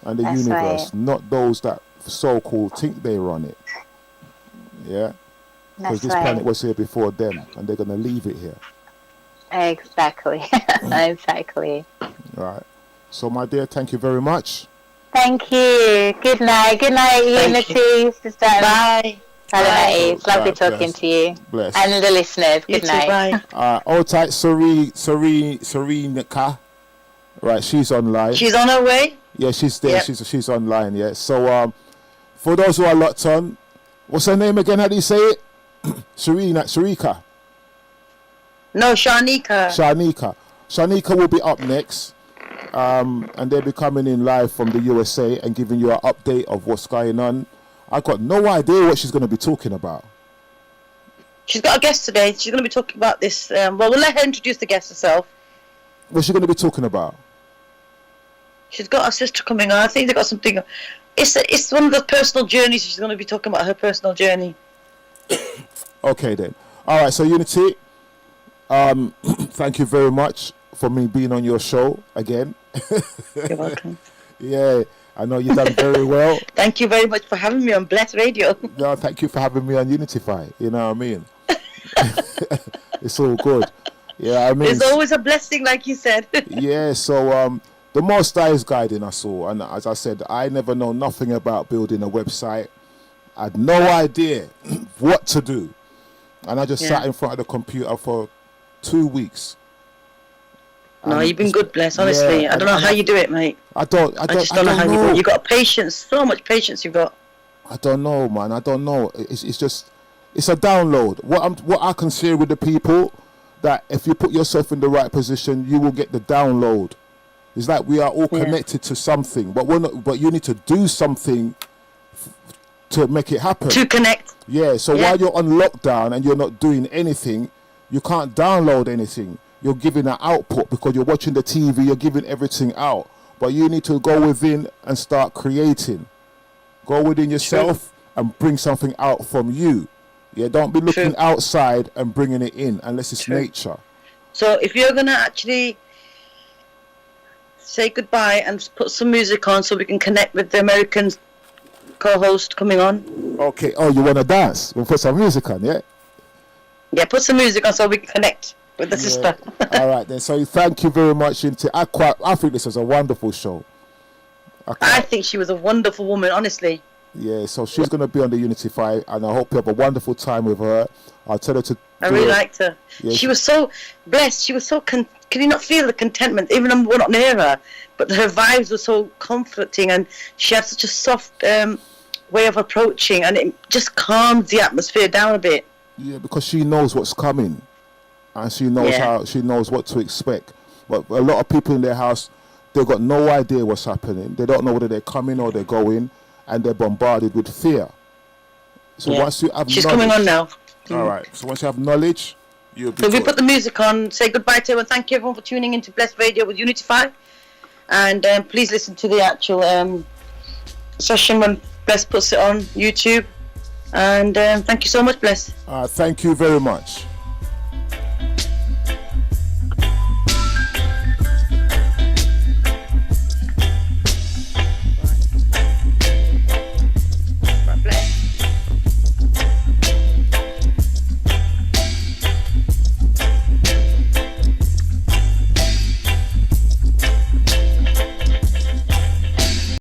and the That's universe, right. not those that so-called think they run it. Yeah. Because That's this right. planet was here before them, and they're going to leave it here. Exactly. Exactly. Right. So, my dear, thank you very much. Thank you. Good night. Good night, Thank Unity. Sister. Bye. Hello, it's lovely Right, talking bless. to you. Bless. And the listeners. You Good too, night. bye. All tight, Serenica. Right, she's online. She's on her way. Yeah, she's there. Yep. She's online. Yeah. So, for those who are locked on, what's her name again? How do you say it? Sharika. No, Shanika. Shanika will be up next, and they'll be coming in live from the USA and giving you an update of what's going on. I got no idea what she's going to be talking about. She's got a guest today. She's going to be talking about this. Well, we'll let her introduce the guest herself. What's she going to be talking about? She's got her sister coming on. I think they got something. It's one of the personal journeys. She's going to be talking about her personal journey. Okay then. All right. So Unity, thank you very much for me being on your show again. You're welcome. Yeah, I know you've done very well. Thank you very much for having me on Bless Radio. No, thank you for having me on Unityifyi. You know what I mean? It's all good. Yeah, I mean, It's always a blessing, like you said. yeah. So the Most High is guiding us all, and as I said, I never know nothing about building a website. I had no idea what to do, and I just sat in front of the computer for 2 weeks. No, And you've been good, Bless. Honestly, yeah, I don't know how you do it, mate. I just don't know how you do it. You got patience, so much patience you've got. I don't know, man. I don't know. It's just, it's a download. What I can share with the people, that if you put yourself in the right position, you will get the download. It's like we are all connected to something, but we're not. But you need to do something to make it happen. To connect. Yeah. So while you're on lockdown and you're not doing anything, you can't download anything. You're giving an output because you're watching the TV. You're giving everything out, but you need to go within and start creating. Go within yourself and bring something out from you. Yeah, don't be looking outside and bringing it in unless it's nature. So if you're going to actually say goodbye and put some music on so we can connect with the American co-host coming on. Okay. Oh, you want to dance? We'll put some music on, yeah? Yeah, put some music on so we can connect with the sister. All right, then. So thank you very much. I think this was a wonderful show. I think she was a wonderful woman, honestly. Yeah, so she's going to be on the Unityifyi, and I hope you have a wonderful time with her. I'll tell her to... I really liked her. Yeah, she was so blessed. She was so... Can you not feel the contentment? Even though we're not near her, but her vibes were so comforting, and she had such a soft way of approaching, and it just calmed the atmosphere down a bit. Yeah, because she knows what's coming, and she knows she knows what to expect. But a lot of people in their house, they've got no idea what's happening. They don't know whether they're coming or they're going, and they're bombarded with fear. So once you have She's knowledge, coming on now. All right. So once you have knowledge, you'll be So we good. put the music on, say goodbye to everyone. Thank you everyone for tuning into Blessed Radio with Unityifyi. And please listen to the actual session when Bless puts it on YouTube. And thank you so much, Bless. Thank you very much.